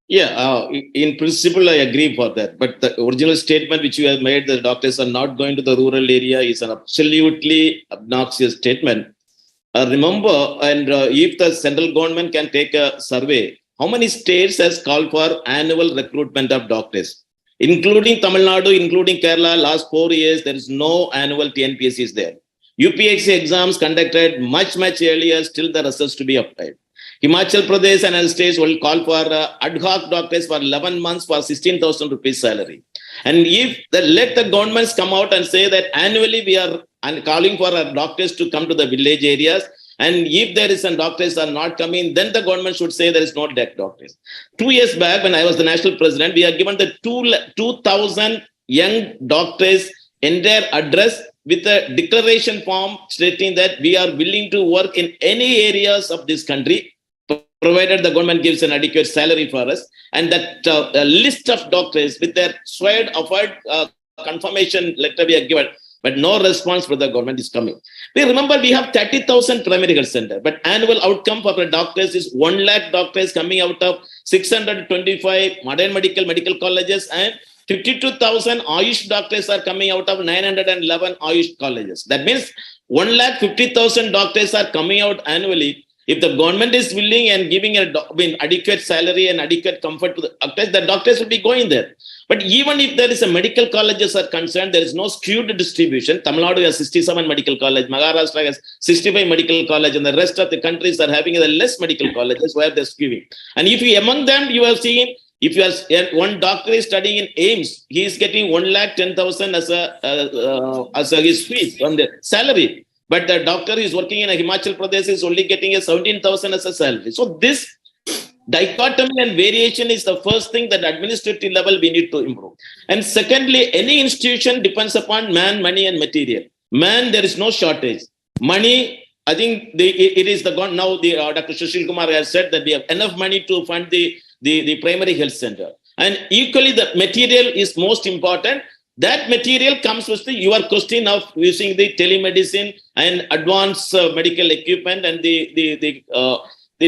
Yeah, in principle, I agree for that. But the original statement which you have made, that doctors are not going to the rural area, is an absolutely obnoxious statement. Remember, and if the central government can take a survey, how many states has called for annual recruitment of doctors, including Tamil Nadu, including Kerala? Last 4 years, there is no annual TNPSCs there. UPSC exams conducted much earlier, still the results to be applied. Himachal Pradesh and other states will call for ad hoc doctors for 11 months for 16,000 rupees salary. And if let the governments come out and say that annually we are calling for our doctors to come to the village areas, and if there is some doctors are not coming, then the government should say there is no doctors. 2 years back, when I was the national president, we are given the 2,000 young doctors in their address with a declaration form stating that we are willing to work in any areas of this country, provided the government gives an adequate salary for us. And that list of doctors with their sweared offered confirmation letter we are given. but no response from the government is coming. We remember we have 30,000 primary health center, but annual outcome for the doctors is 1 lakh doctors coming out of 625 modern medical colleges, and 52,000 Ayush doctors are coming out of 911 Ayush colleges. That means 1,50,000 doctors are coming out annually. If the government is willing and giving adequate salary and adequate comfort to the doctors will be going there. But even if there is a medical colleges are concerned, there is no skewed distribution. Tamil Nadu has 67 medical college, Maharashtra has 65 medical college, and the rest of the countries are having the less medical colleges where they're skewing. And if you among them, you are seeing, if you are one doctor is studying in AIMS, he is getting 1,10,000 as his fees from the salary. But the doctor is working in Himachal Pradesh is only getting a 17,000 as a salary. So this dichotomy and variation is the first thing that administrative level we need to improve. And secondly, any institution depends upon man, money, and material. Man, there is no shortage. Money, I think it is the gone now. Dr. Sushil Kumar has said that we have enough money to fund the primary health center. And equally, the material is most important. That material comes with your question of using the telemedicine and advanced medical equipment and the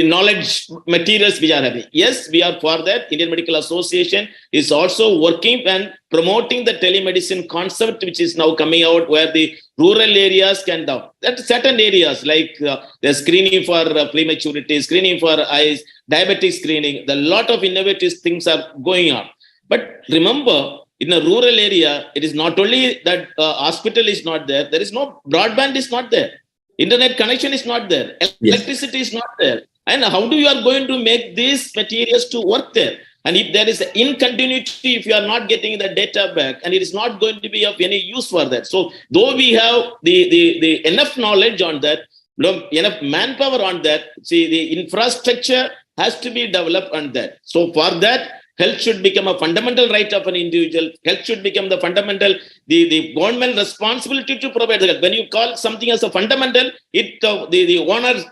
knowledge materials we are having. Yes, we are for that. Indian Medical Association is also working and promoting the telemedicine concept, which is now coming out, where the rural areas can down. That certain areas like the screening for prematurity, screening for eyes, diabetic screening, the lot of innovative things are going on. But remember, in a rural area, it is not only that hospital is not there, there is no broadband is not there. Internet connection is not there. Electricity is not there. And how do you are going to make these materials to work there? And if there is an incontinuity, if you are not getting the data back, and it is not going to be of any use for that. So though we have the enough knowledge on that, enough manpower on that, see, the infrastructure has to be developed on that. So for that, health should become a fundamental right of an individual. Health should become the fundamental, the government responsibility to provide the health. When you call something as a fundamental, the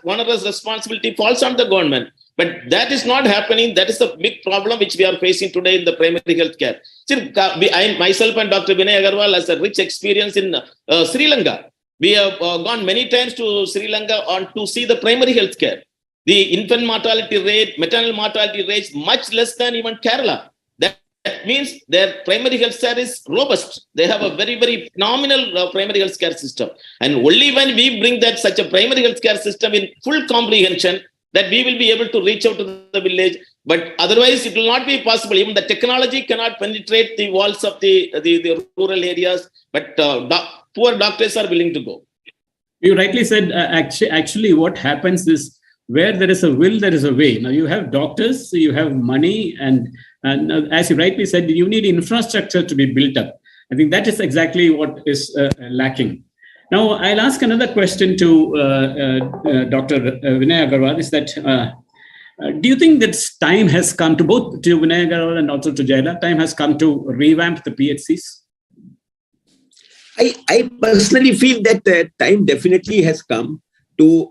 onerous responsibility falls on the government. But that is not happening. That is the big problem which we are facing today in the primary health care. See, I myself and Dr. Vinay Agarwal has a rich experience in Sri Lanka. We have gone many times to Sri Lanka to see the primary health care. The infant mortality rate, maternal mortality rate is much less than even Kerala. That means their primary health care is robust. They have a very, very phenomenal primary health care system. And only when we bring that such a primary health care system in full comprehension, that we will be able to reach out to the village. But otherwise, it will not be possible. Even the technology cannot penetrate the walls of the rural areas. But poor doctors are willing to go. You rightly said, actually what happens is, where there is a will, there is a way. Now you have doctors, you have money, and as you rightly said, you need infrastructure to be built up. I think that is exactly what is lacking. Now I'll ask another question to Dr. Vinay Agarwal, is that do you think that time has come to both to Vinay Agarwal and also to Jayalal, time has come to revamp the PHCs? I personally feel that time definitely has come to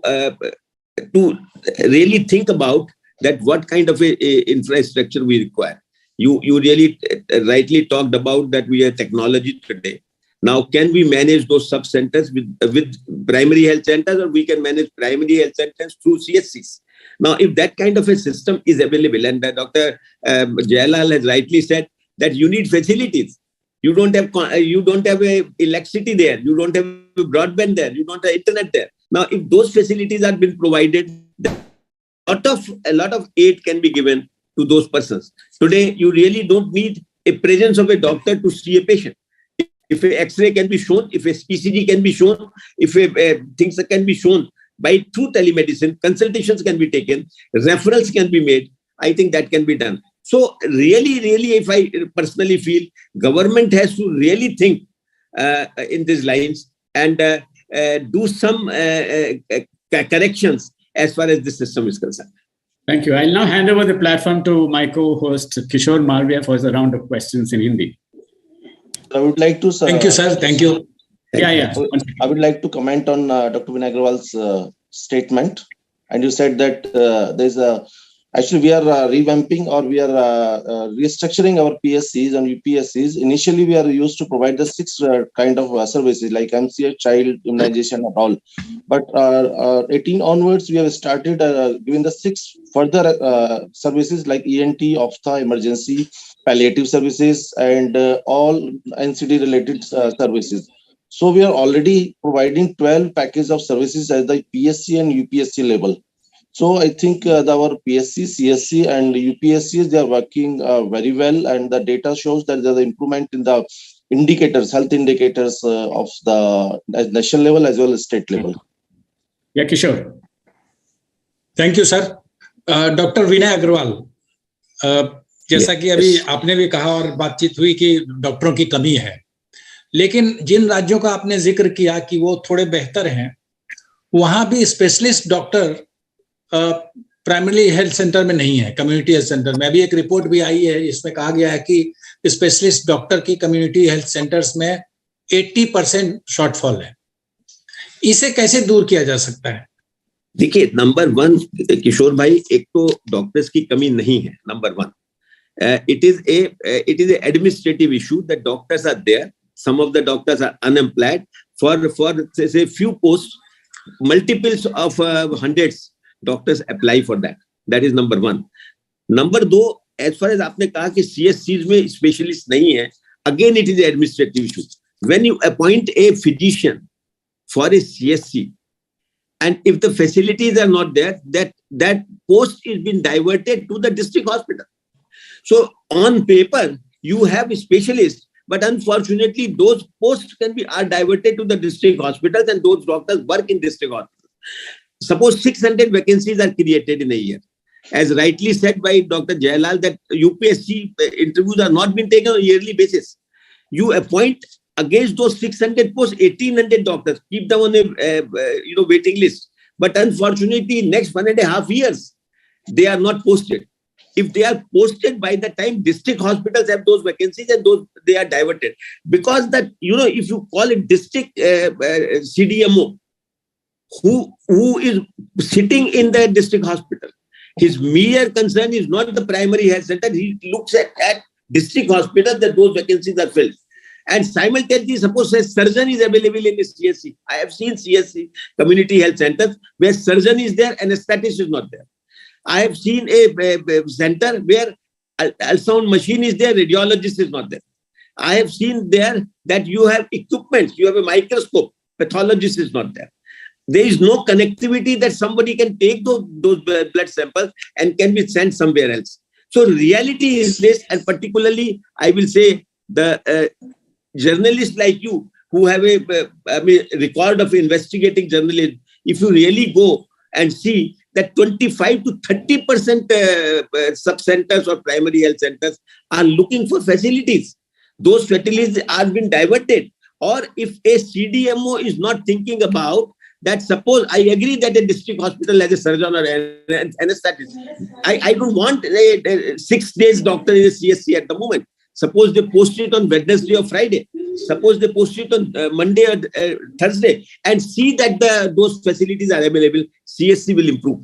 really think about that what kind of a infrastructure we require. You really rightly talked about that we have technology today. Now, can we manage those sub-centers with primary health centers, or we can manage primary health centers through CSCs? Now, if that kind of a system is available, and Dr. Jayalal has rightly said that you need facilities. You don't have a electricity there. You don't have broadband there. You don't have internet there. Now, if those facilities are being provided, a lot of aid can be given to those persons. Today, you really don't need a presence of a doctor to see a patient. If an X-ray can be shown, if a ECG can be shown, if things can be shown through telemedicine, consultations can be taken, referrals can be made. I think that can be done. So really, if I personally feel government has to really think in these lines and do some corrections as far as the system is concerned. Thank you. I'll now hand over the platform to my co-host Kishore Malviya for the round of questions in Hindi. I would like to... Thank you, sir. Thank you. Yeah. I would like to comment on Dr. Vinay Agarwal's statement. And you said that there's a Actually, we are revamping, or we are restructuring our PSCs and UPSCs. Initially, we are used to provide the 6 kind of services like MCH, child immunization and all. But 18 onwards, we have started giving the 6 further services like ENT, ophtha, emergency, palliative services, and all NCD related services. So we are already providing 12 packages of services at the PSC and UPSC level. So I think our PSC, CSC, and UPSCs, they are working very well, and the data shows that there is improvement in the indicators, health indicators of the national level as well as state level. Yeah, Kishore. Thank you, sir. Dr. Vinay Agarwal, जैसा कि अभी आपने भी कहा और बातचीत हुई कि डॉक्टरों की कमी है, लेकिन जिन राज्यों का आपने जिक्र किया कि वो थोड़े बेहतर हैं, वहां भी specialist doctor primary health centre में नहीं है, कम्युनिटी हेल्थ सेंटर में। अभी एक रिपोर्ट भी आई है, इसमें कहा गया है कि स्पेशलिस्ट डॉक्टर की कम्युनिटी हेल्थ सेंटर्स में 80% शॉर्टफॉल है। इसे कैसे दूर किया जा सकता है? देखिए, नंबर 1 किशोर भाई, एक तो डॉक्टर्स की कमी नहीं है, number 1. It is a administrative issue that doctors are there. Some of the doctors are unemployed for say few posts, multiples of hundreds doctors apply for that. That is number 1. Number 2, as far as आपने कहा कि CSCs में specialist नहीं है, again it is an administrative issue. When you appoint a physician for a CSC, and if the facilities are not there, that post is been diverted to the district hospital. So on paper you have a specialist, but unfortunately those posts are diverted to the district hospitals, and those doctors work in district hospitals. Suppose 600 vacancies are created in a year. As rightly said by Dr. Jayalal, that UPSC interviews are not being taken on a yearly basis. You appoint against those 600 posts 1800 doctors, keep them on a waiting list. But unfortunately, next 1.5 years, they are not posted. If they are posted, by the time district hospitals have those vacancies, and those they are diverted, because that if you call it district CDMO, who is sitting in the district hospital, his mere concern is not the primary health center. He looks at district hospital that those vacancies are filled. And simultaneously, suppose a surgeon is available in the CSC. I have seen CSC, community health centers, where surgeon is there and anesthetist is not there. I have seen a center where ultrasound machine is there, radiologist is not there. I have seen there that you have equipment, you have a microscope, pathologist is not there. There is no connectivity that somebody can take those blood samples and can be sent somewhere else. So reality is this, and particularly I will say the journalists like you who have a record of investigating journalism, if you really go and see that 25 to 30% sub-centers or primary health centers are looking for facilities. Those facilities are being diverted. Or if a CDMO is not thinking about that, suppose I agree that a district hospital has a surgeon or an anesthetist. I don't want a 6 days doctor in a CSC at the moment. Suppose they post it on Wednesday or Friday. Suppose they post it on Monday or Thursday, and see that those facilities are available. CSC will improve.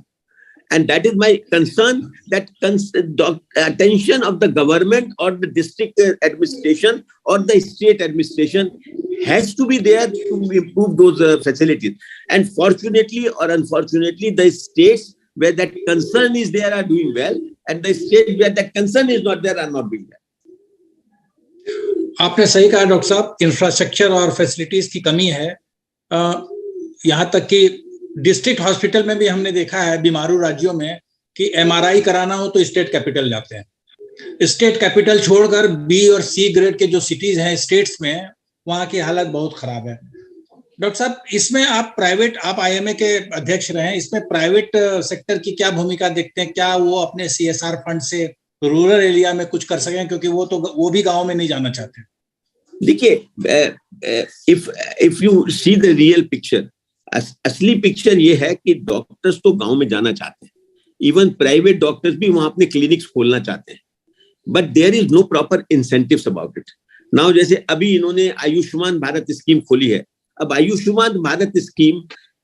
And that is my concern, that attention of the government or the district administration or the state administration has to be there to improve those facilities. And fortunately or unfortunately, the states where that concern is there are doing well, and the states where that concern is not there are not doing well. आपने सही कहा doctor साहब, infrastructure और facilities की कमी है। यहाँ तक कि डिस्ट्रिक्ट हॉस्पिटल में भी हमने देखा है बीमारू राज्यों में कि MRI कराना हो तो स्टेट कैपिटल जाते हैं। स्टेट कैपिटल छोड़कर B और C ग्रेड के जो सिटीज हैं स्टेट्स में, वहाँ की हालत बहुत खराब है। डॉक्टर साहब, इसमें आप IMA के अध्यक्ष रहे हैं, इसमें प्राइवेट सेक्टर की क्या भूमिका देखते हैं? क्या वो अपने CSR फंड से रूरल एरिया में कुछ कर सकें, क्योंकि वो भी गांव में नहीं जाना चाहते? देखिए, if you see the real picture, असली पिक्चर ये है कि डॉक्टर्स तो गांव में जाना चाहते हैं, इवन प्राइवेट डॉक्टर्स भी वहां अपने क्लिनिक्स खोलना चाहते हैं, but there is no proper incentives about it. Now जैसे अभी इन्होंने आयुष्मान भारत स्कीम खोली है, अब आयुष्मान भारत स्कीम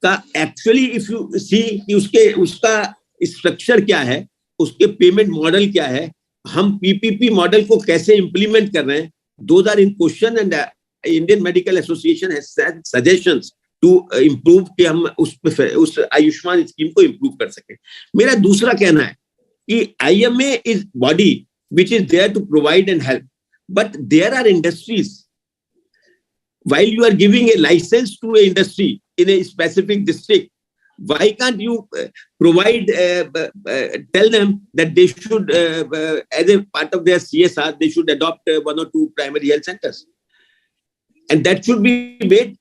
का एक्चुअली इफ यू सी कि उसका स्ट्रक्चर क्या है, उसके पेमेंट मॉडल क्या है, हम पीपीपी मॉडल को कैसे इंप्लीमेंट कर रहे हैं, those are in question and Indian Medical Association has said suggestions to improve कि हम उस आयुष्मान स्कीम को इम्प्रूव कर सके। मेरा दूसरा कहना है कि IMA is body which is there to provide and help, but there are industries. While you are giving a license to a industry in a specific district, why can't you provide, tell them that they should, as a part of their CSR, they should adopt 1 or 2 primary health centers, and that should be made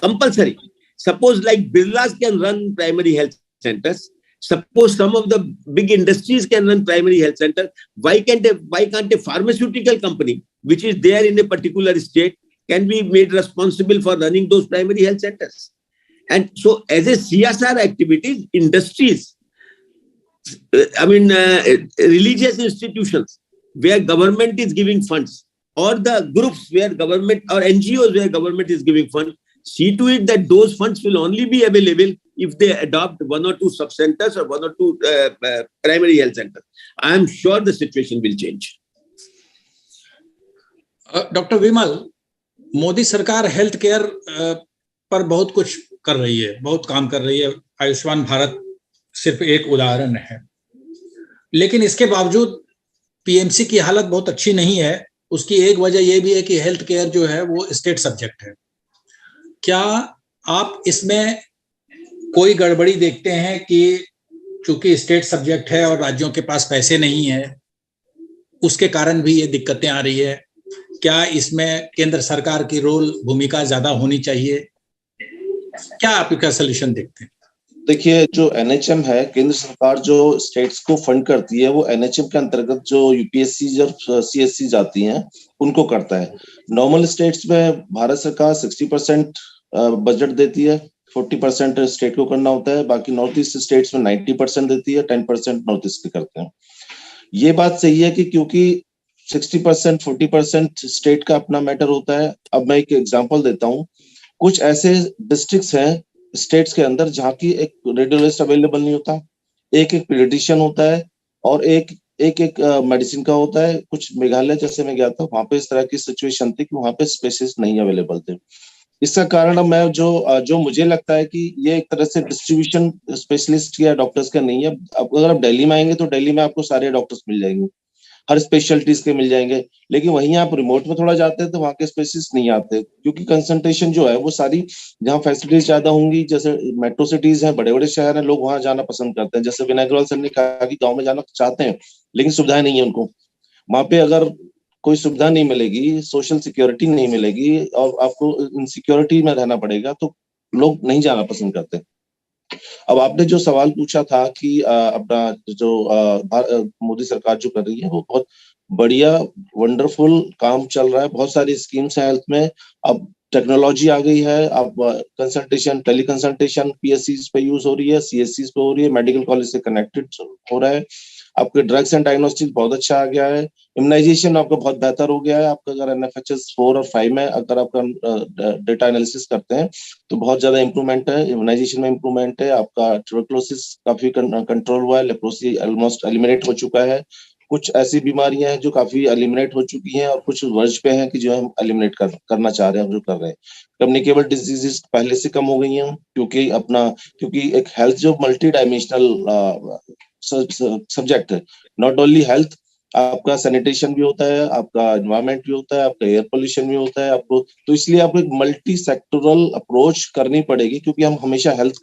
compulsory. Suppose like Birlas can run primary health centers. Suppose some of the big industries can run primary health center. Why can't a pharmaceutical company which is there in a particular state can be made responsible for running those primary health centers? And so as a CSR activities, industries, religious institutions where government is giving funds, or the groups where government, or NGOs where government is giving funds, see to it that those funds will only be available if they adopt 1 or 2 sub-centers or 1 or 2 primary health centers. I am sure the situation will change. Doctor Vimal, Modi सरकार health care पर बहुत कुछ कर रही है, बहुत काम कर रही है। आयुष्मान भारत सिर्फ एक उदाहरण है, लेकिन इसके बावजूद पीएमसी की हालत बहुत अच्छी नहीं है। उसकी एक वजह यह भी है कि हेल्थ केयर जो है वो स्टेट सब्जेक्ट है। क्या आप इसमें कोई गड़बड़ी देखते हैं कि चूंकि स्टेट सब्जेक्ट है और राज्यों के पास पैसे नहीं है, उसके कारण भी ये दिक्कतें आ रही है? क्या इसमें केंद्र सरकार की भूमिका ज्यादा होनी चाहिए? क्या आप इसका सोल्यूशन देखते हैं? देखिए, जो NHM है, केंद्र सरकार जो स्टेट्स को फंड करती है, वो NHM के अंतर्गत जो UPSC और CSC जाती हैं उनको करता है। नॉर्मल स्टेट्स में भारत सरकार 60% बजट देती है, 40% स्टेट को करना होता है, बाकी नॉर्थ ईस्ट स्टेट्स में 90% देती है, 10% नॉर्थ ईस्ट के करते हैं। ये बात सही है कि क्योंकि 60% 40% स्टेट का अपना मैटर होता है। अब मैं एक एग्जांपल देता हूँ। कुछ ऐसे डिस्ट्रिक्ट्स हैं स्टेट्स के अंदर जहाँ की एक रेडियोलॉजिस्ट अवेलेबल नहीं होता, एक पीडियाट्रिशियन होता है और एक मेडिसिन का होता है। कुछ मेघालय जैसे मैं गया था, वहां पे इस तरह की सिचुएशन थी कि वहां पे स्पेसिस्ट नहीं अवेलेबल थे। इसका कारण मैं जो मुझे लगता है कि ये एक तरह से डिस्ट्रीब्यूशन स्पेशलिस्ट या डॉक्टर्स का नहीं है। अब अगर आप दिल्ली में आएंगे तो दिल्ली में आपको सारे डॉक्टर्स मिल जाएंगे, हर स्पेशलिटीज के मिल जाएंगे, लेकिन वहीं आप रिमोट में थोड़ा जाते हैं तो वहाँ के स्पेशलिस्ट नहीं आते, क्योंकि कंसंट्रेशन जो है वो सारी जहाँ फैसिलिटीज ज्यादा होंगी, जैसे मेट्रो सिटीज हैं, बड़े बड़े शहर हैं, लोग वहाँ जाना पसंद करते हैं। जैसे विनय अग्रवाल सर ने कहा कि गाँव में जाना चाहते हैं लेकिन सुविधाएं नहीं है उनको। वहां पे अगर कोई सुविधा नहीं मिलेगी, सोशल सिक्योरिटी नहीं मिलेगी और आपको इनसिक्योरिटी में रहना पड़ेगा, तो लोग नहीं जाना पसंद करते। अब आपने जो सवाल पूछा था कि अपना जो मोदी सरकार जो कर रही है वो बहुत बढ़िया वंडरफुल काम चल रहा है। बहुत सारी स्कीम्स हैं हेल्थ में। अब टेक्नोलॉजी आ गई है, अब कंसल्टेशन, टेली कंसल्टेशन PSCs पे यूज हो रही है, CSCs पे हो रही है, मेडिकल कॉलेज से कनेक्टेड हो रहा है। आपके ड्रग्स एंड डायग्नोस्टिक्स बहुत अच्छा आ गया है। इम्यूनाइजेशन आपका बहुत बेहतर हो गया है। आपका अगर NFHS 4 और 5 में अगर आपका डेटा एनालिसिस करते हैं तो बहुत ज्यादा इंप्रूवमेंट है, इम्यूनाइजेशन में इंप्रूवमेंट है। आपका ट्यूबरकुलोसिस काफी कंट्रोल हुआ है, लेप्रोसी ऑलमोस्ट एलिमिनेट हो चुका है। कुछ ऐसी बीमारियां हैं जो काफी एलिमिनेट हो चुकी हैं और कुछ वर्ज पे हैं कि जो हम एलिमिनेट करना चाह रहे हैं, जो कर रहे हैं। कम्युनिकेबल डिजीजेस पहले से कम हो गई हैं, क्योंकि एक हेल्थ जो मल्टी डायमेंशनल सब्जेक्ट है। नॉट ओनली हेल्थ, आपका सैनिटेशन भी होता है, आपका एनवायरनमेंट भी होता है, आपका एयर पोल्यूशन भी होता है आपको, तो इसलिए आपको एक मल्टी सेक्टोरल अप्रोच करनी पड़ेगी। क्योंकि हम हमेशा हेल्थ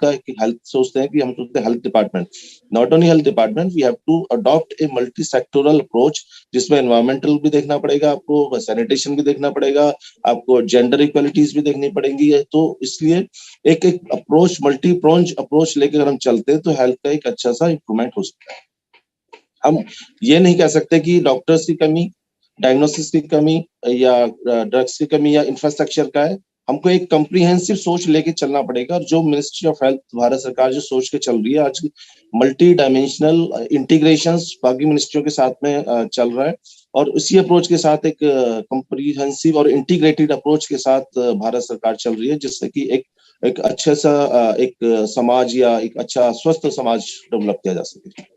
सोचते हैं कि हम सोचते हैं health department, not only health department, we have to adopt a multi sectoral approach, जिसमें एनवायरमेंटल भी देखना पड़ेगा, आपको सैनिटेशन भी देखना पड़ेगा, आपको जेंडर इक्वालिटीज भी देखनी पड़ेंगी। तो इसलिए एक अप्रोच, मल्टी प्रोंज अप्रोच लेकर अगर हम चलते हैं तो हेल्थ का एक अच्छा सा इंप्रूवमेंट हो सकता है। हम ये नहीं कह सकते कि डॉक्टर्स की कमी, डायग्नोसिस की कमी या ड्रग्स की कमी या इंफ्रास्ट्रक्चर का है। हमको एक कॉम्प्रिहेंसिव सोच लेके चलना पड़ेगा। और जो मिनिस्ट्री ऑफ हेल्थ भारत सरकार जो सोच के चल रही है आज, मल्टी डायमेंशनल इंटीग्रेशंस बाकी मिनिस्ट्रियों के साथ में चल रहा है, और उसी अप्रोच के साथ एक कॉम्प्रिहेंसिव और इंटीग्रेटेड अप्रोच के साथ भारत सरकार चल रही है, जिससे कि एक अच्छा सा एक समाज या एक अच्छा स्वस्थ समाज डेवलप किया जा सके।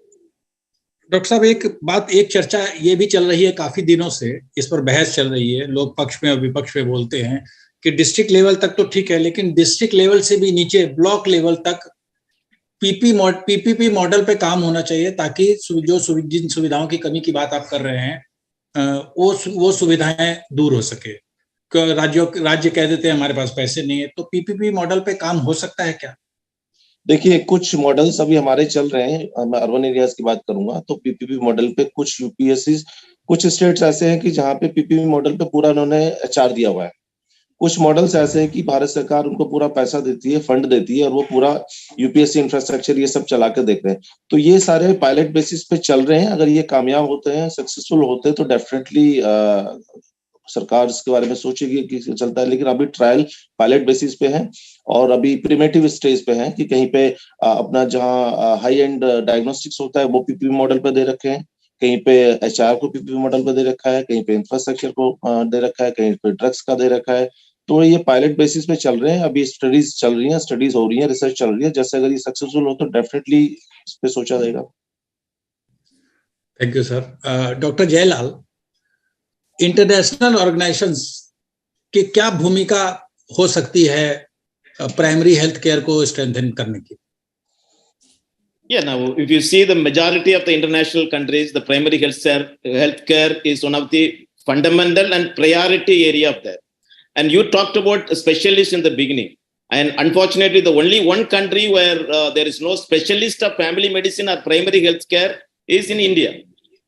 डॉक्टर साहब, एक चर्चा ये भी चल रही है काफी दिनों से, इस पर बहस चल रही है, लोग पक्ष में और विपक्ष में बोलते हैं कि डिस्ट्रिक्ट लेवल तक तो ठीक है, लेकिन डिस्ट्रिक्ट लेवल से भी नीचे ब्लॉक लेवल तक पीपीपी मॉडल पे काम होना चाहिए, ताकि जिन सुविधाओं की कमी की बात आप कर रहे हैं वो सुविधाएं दूर हो सके। राज्य कह देते हैं हमारे पास पैसे नहीं है, तो पीपीपी मॉडल पे काम हो सकता है क्या? देखिए, कुछ मॉडल्स अभी हमारे चल रहे हैं। मैं अर्बन एरियाज की बात करूंगा तो पीपीपी मॉडल पे कुछ यूपीएससी, कुछ स्टेट्स ऐसे हैं कि जहाँ पे पीपीपी मॉडल पे पूरा उन्होंने एचआर दिया हुआ है। कुछ मॉडल्स ऐसे हैं कि भारत सरकार उनको पूरा पैसा देती है, फंड देती है, और वो पूरा यूपीएससी इंफ्रास्ट्रक्चर ये सब चला के देख रहे हैं। तो ये सारे पायलट बेसिस पे चल रहे हैं। अगर ये कामयाब होते हैं, सक्सेसफुल होते हैं, तो डेफिनेटली सरकार इसके बारे में सोचेगी कि चलता है। लेकिन अभी ट्रायल पायलट बेसिस पे है और अभी प्रिमेटिव स्टेज पे है कि कहीं पे अपना जहाँ हाई एंड डायग्नोस्टिक्स होता है वो पीपीपी मॉडल पे दे रखे हैं, कहीं पे एचआर को पीपीपी मॉडल पे दे रखा है, कहीं पे इंफ्रास्ट्रक्चर को दे रखा है, कहीं पे ड्रग्स का दे रखा है। तो ये पायलट बेसिस पे चल रहे हैं। अभी स्टडीज चल रही हैं, स्टडीज हो रही हैं, रिसर्च चल रही है। जैसे अगर ये सक्सेसफुल हो तो डेफिनेटली इस पे सोचा जाएगा। Thank you sir. Doctor Jayalal, international organisations की क्या भूमिका हो सकती है प्राइमरी हेल्थ केयर को स्ट्रेंथन करने की? Yeah, now if you see the majority of the international countries, the primary health care is one of the fundamental and priority area of that. And you talked about specialists in the beginning. And unfortunately, the only one country where there is no specialist of family medicine or primary health care is in India.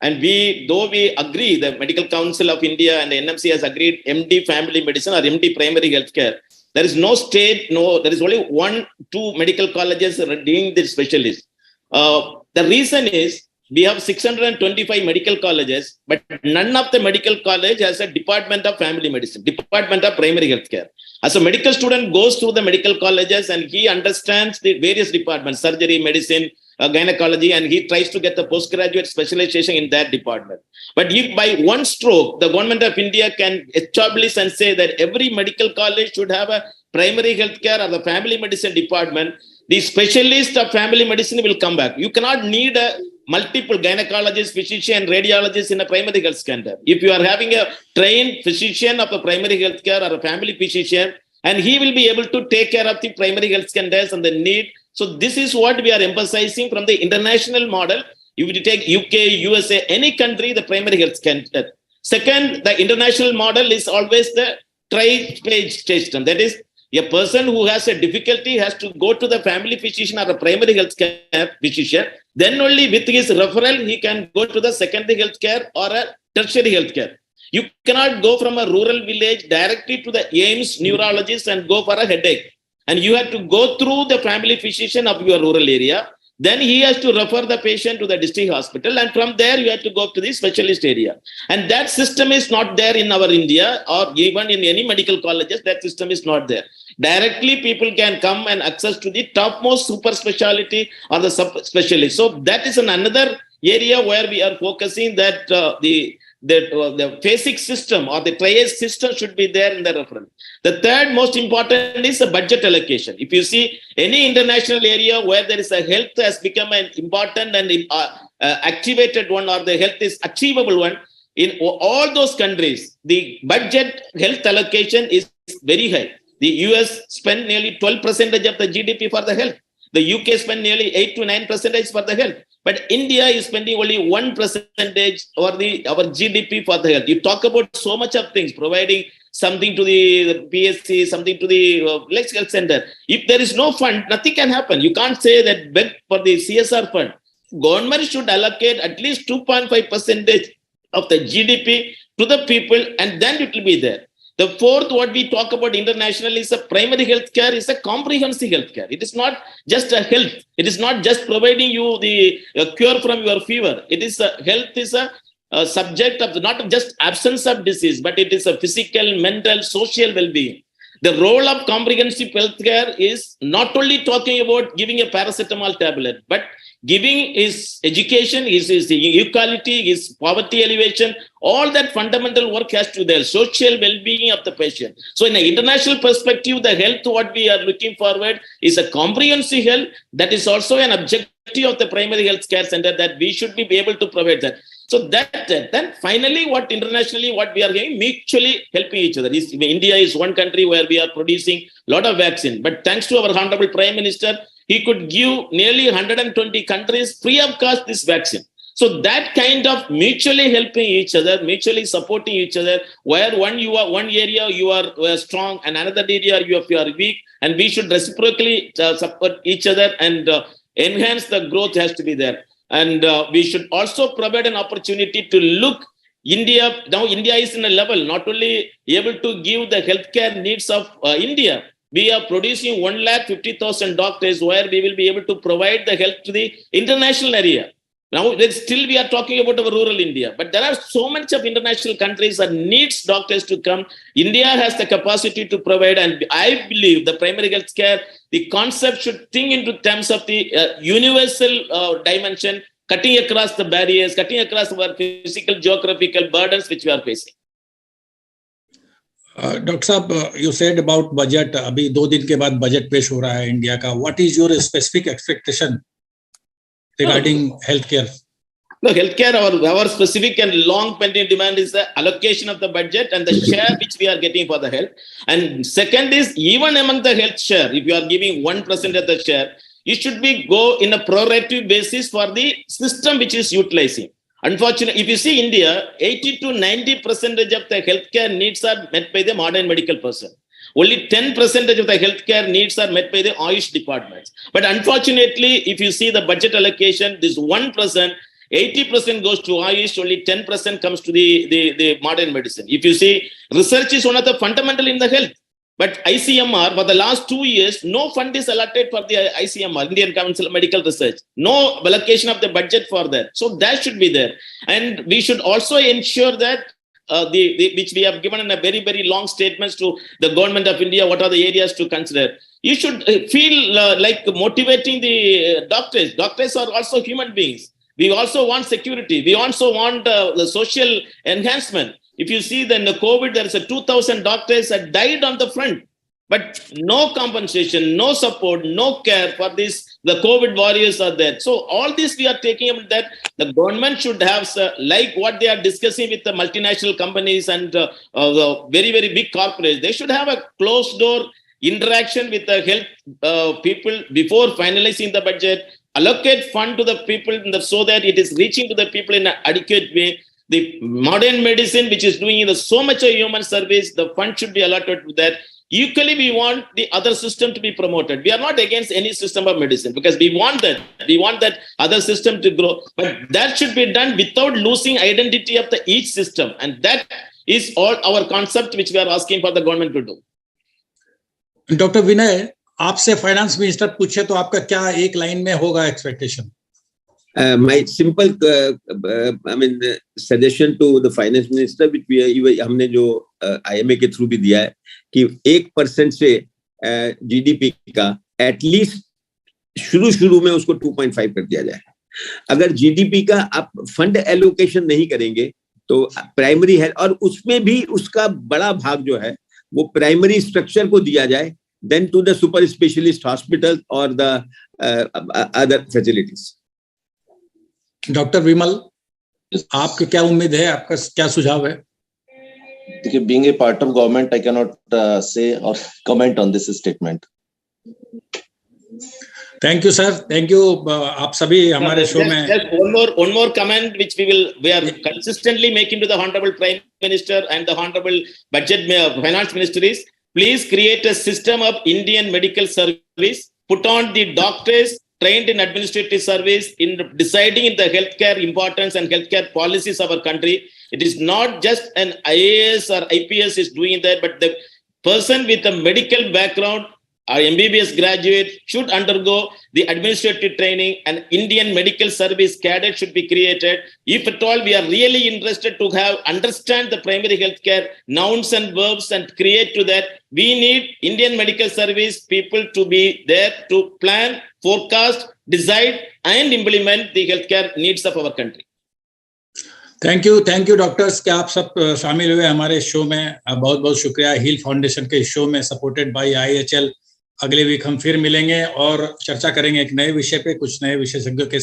And though we agree, the Medical Council of India and the NMC has agreed MD family medicine or MD primary health care. There is no state, there is only 1-2 medical colleges doing this specialist. The reason is we have 625 medical colleges, but none of the medical college has a department of family medicine, department of primary health care. As a medical student goes through the medical colleges and he understands the various departments, surgery, medicine, gynecology, and he tries to get the postgraduate specialization in that department. But if by one stroke, the government of India can establish and say that every medical college should have a primary health care or the family medicine department, the specialist of family medicine will come back. You cannot need a multiple gynecologists, physician, radiologists in a primary health center. If you are having a trained physician of a primary health care or a family physician, and he will be able to take care of the primary health centers and the need. So this is what we are emphasizing from the international model. If you take UK, USA, any country, the primary health center. Second, the international model is always the tri-stage system. That is, a person who has a difficulty has to go to the family physician or a primary health care physician. Then only with his referral, he can go to the secondary health care or a tertiary health care. You cannot go from a rural village directly to the AIMS neurologist and go for a headache. And you have to go through the family physician of your rural area. Then he has to refer the patient to the district hospital. And from there, you have to go to the specialist area. And that system is not there in our India or even in any medical colleges. That system is not there. Directly, people can come and access to the topmost super specialty or the subspecialist. So that is another area where we are focusing that the basic system or the triage system should be there in the reference. The third most important is the budget allocation. If you see any international area where there is a health has become an important and activated one, or the health is achievable one, in all those countries, the budget health allocation is very high. The US spend nearly 12% of the GDP for the health. The UK spend nearly 8 to 9% for the health. But India is spending only 1% over our GDP for the health. You talk about so much of things, providing something to the PSC, something to the health center. If there is no fund, nothing can happen. You can't say that beg for the CSR fund. Government should allocate at least 2.5% of the GDP to the people, and then it will be there. The fourth, what we talk about internationally is a primary health care, is a comprehensive health care. It is not just a health. It is not just providing you the cure from your fever. It is health is a subject of not just absence of disease, but it is a physical, mental, social well-being. The role of comprehensive health care is not only talking about giving a paracetamol tablet, but giving is education, is equality, is poverty elevation. All that fundamental work has to the social well-being of the patient. So in an international perspective, the health what we are looking forward is a comprehensive health that is also an objective of the primary health care center, that we should be able to provide that. So then finally, what internationally, what we are doing, mutually helping each other. India is one country where we are producing a lot of vaccine, but thanks to our Honorable Prime Minister, he could give nearly 120 countries free of cost this vaccine. So that kind of mutually helping each other, mutually supporting each other, where one area you are strong and another area you are weak, and we should reciprocally support each other and enhance the growth has to be there. And we should also provide an opportunity to look India. Now India is in a level not only able to give the healthcare needs of India. We are producing 150,000 doctors where we will be able to provide the health to the international area. Now, still we are talking about our rural India, but there are so much of international countries that needs doctors to come. India has the capacity to provide, and I believe the primary health care, the concept should think into terms of the universal dimension, cutting across the barriers, cutting across our physical, geographical burdens which we are facing. Dr. Saab, you said about budget. अभी 2 दिन के बाद budget पेश हो रहा है India का. What is your specific expectation regarding healthcare? No, healthcare, our specific and long pending demand is the allocation of the budget and the share which we are getting for the health. And second is, even among the health share, if you are giving 1% of the share, it should be go in a prorative basis for the system which is utilizing. Unfortunately, if you see India, 80 to 90% of the healthcare needs are met by the modern medical person. Only 10% of the healthcare needs are met by the Ayush departments. But unfortunately, if you see the budget allocation, this 1%, 80% goes to Ayush, only 10% comes to the modern medicine. If you see, research is one of the fundamental in the health. But ICMR, for the last 2 years, no fund is allotted for the ICMR, Indian Council of Medical Research. No allocation of the budget for that. So that should be there. And we should also ensure that which we have given in a very, very long statements to the government of India, what are the areas to consider. You should feel like motivating the doctors. Doctors are also human beings. We also want security. We also want the social enhancement. If you see then the COVID, there is 2,000 doctors that died on the front, but no compensation, no support, no care for this. The COVID warriors are there. So all this we are taking up that the government should have, like what they are discussing with the multinational companies and the very, very big corporates. They should have a closed door interaction with the health people before finalizing the budget, allocate fund to the people so that it is reaching to the people in an adequate way. The modern medicine, which is doing so much of human service, the fund should be allotted to that. Equally, we want the other system to be promoted. We are not against any system of medicine because we want that. We want that other system to grow. But that should be done without losing identity of each system. And that is all our concept which we are asking for the government to do. Dr. Vinay, आपसे finance minister पूछे तो आपका क्या एक line में होगा expectation? My simple, suggestion to the finance minister, which हमने जो IMA के थ्रू भी दिया है कि 1% से GDP का एटलीस्ट शुरू में उसको 2.5 कर दिया जाए. अगर GDP का आप फंड एलोकेशन नहीं करेंगे तो प्राइमरी हेल्थ और उसमें भी उसका बड़ा भाग जो है वो प्राइमरी स्ट्रक्चर को दिया जाए, then to the super specialist hospital or the other facilities. Doctor Vimal, आपकी क्या उम्मीद है, आपका क्या सुझाव है? देखिए, being a part of government, I cannot say or comment on this statement. Thank you, sir. Thank you. आप सभी हमारे शो में. Just one more comment which we are consistently making to the Honorable Prime Minister and the Honorable Budget Finance Minister is, please create a system of Indian medical service. Put on the doctors trained in administrative service in deciding in the healthcare importance and healthcare policies of our country. It is not just an IAS or IPS is doing that, but the person with a medical background or MBBS graduate should undergo the administrative training, and Indian medical service cadet should be created. If at all we are really interested to understand the primary healthcare nouns and verbs and create to that, we need Indian medical service people to be there to plan, forecast, decide and implement the healthcare needs of our country. Thank you doctors कि आप सब शामिल हुए हमारे show में. बहुत बहुत शुक्रिया. हील फाउंडेशन के शो में सपोर्टेड बाय IHL अगले वीक हम फिर मिलेंगे और चर्चा करेंगे एक नए विषय पे, कुछ नए विशेषज्ञों के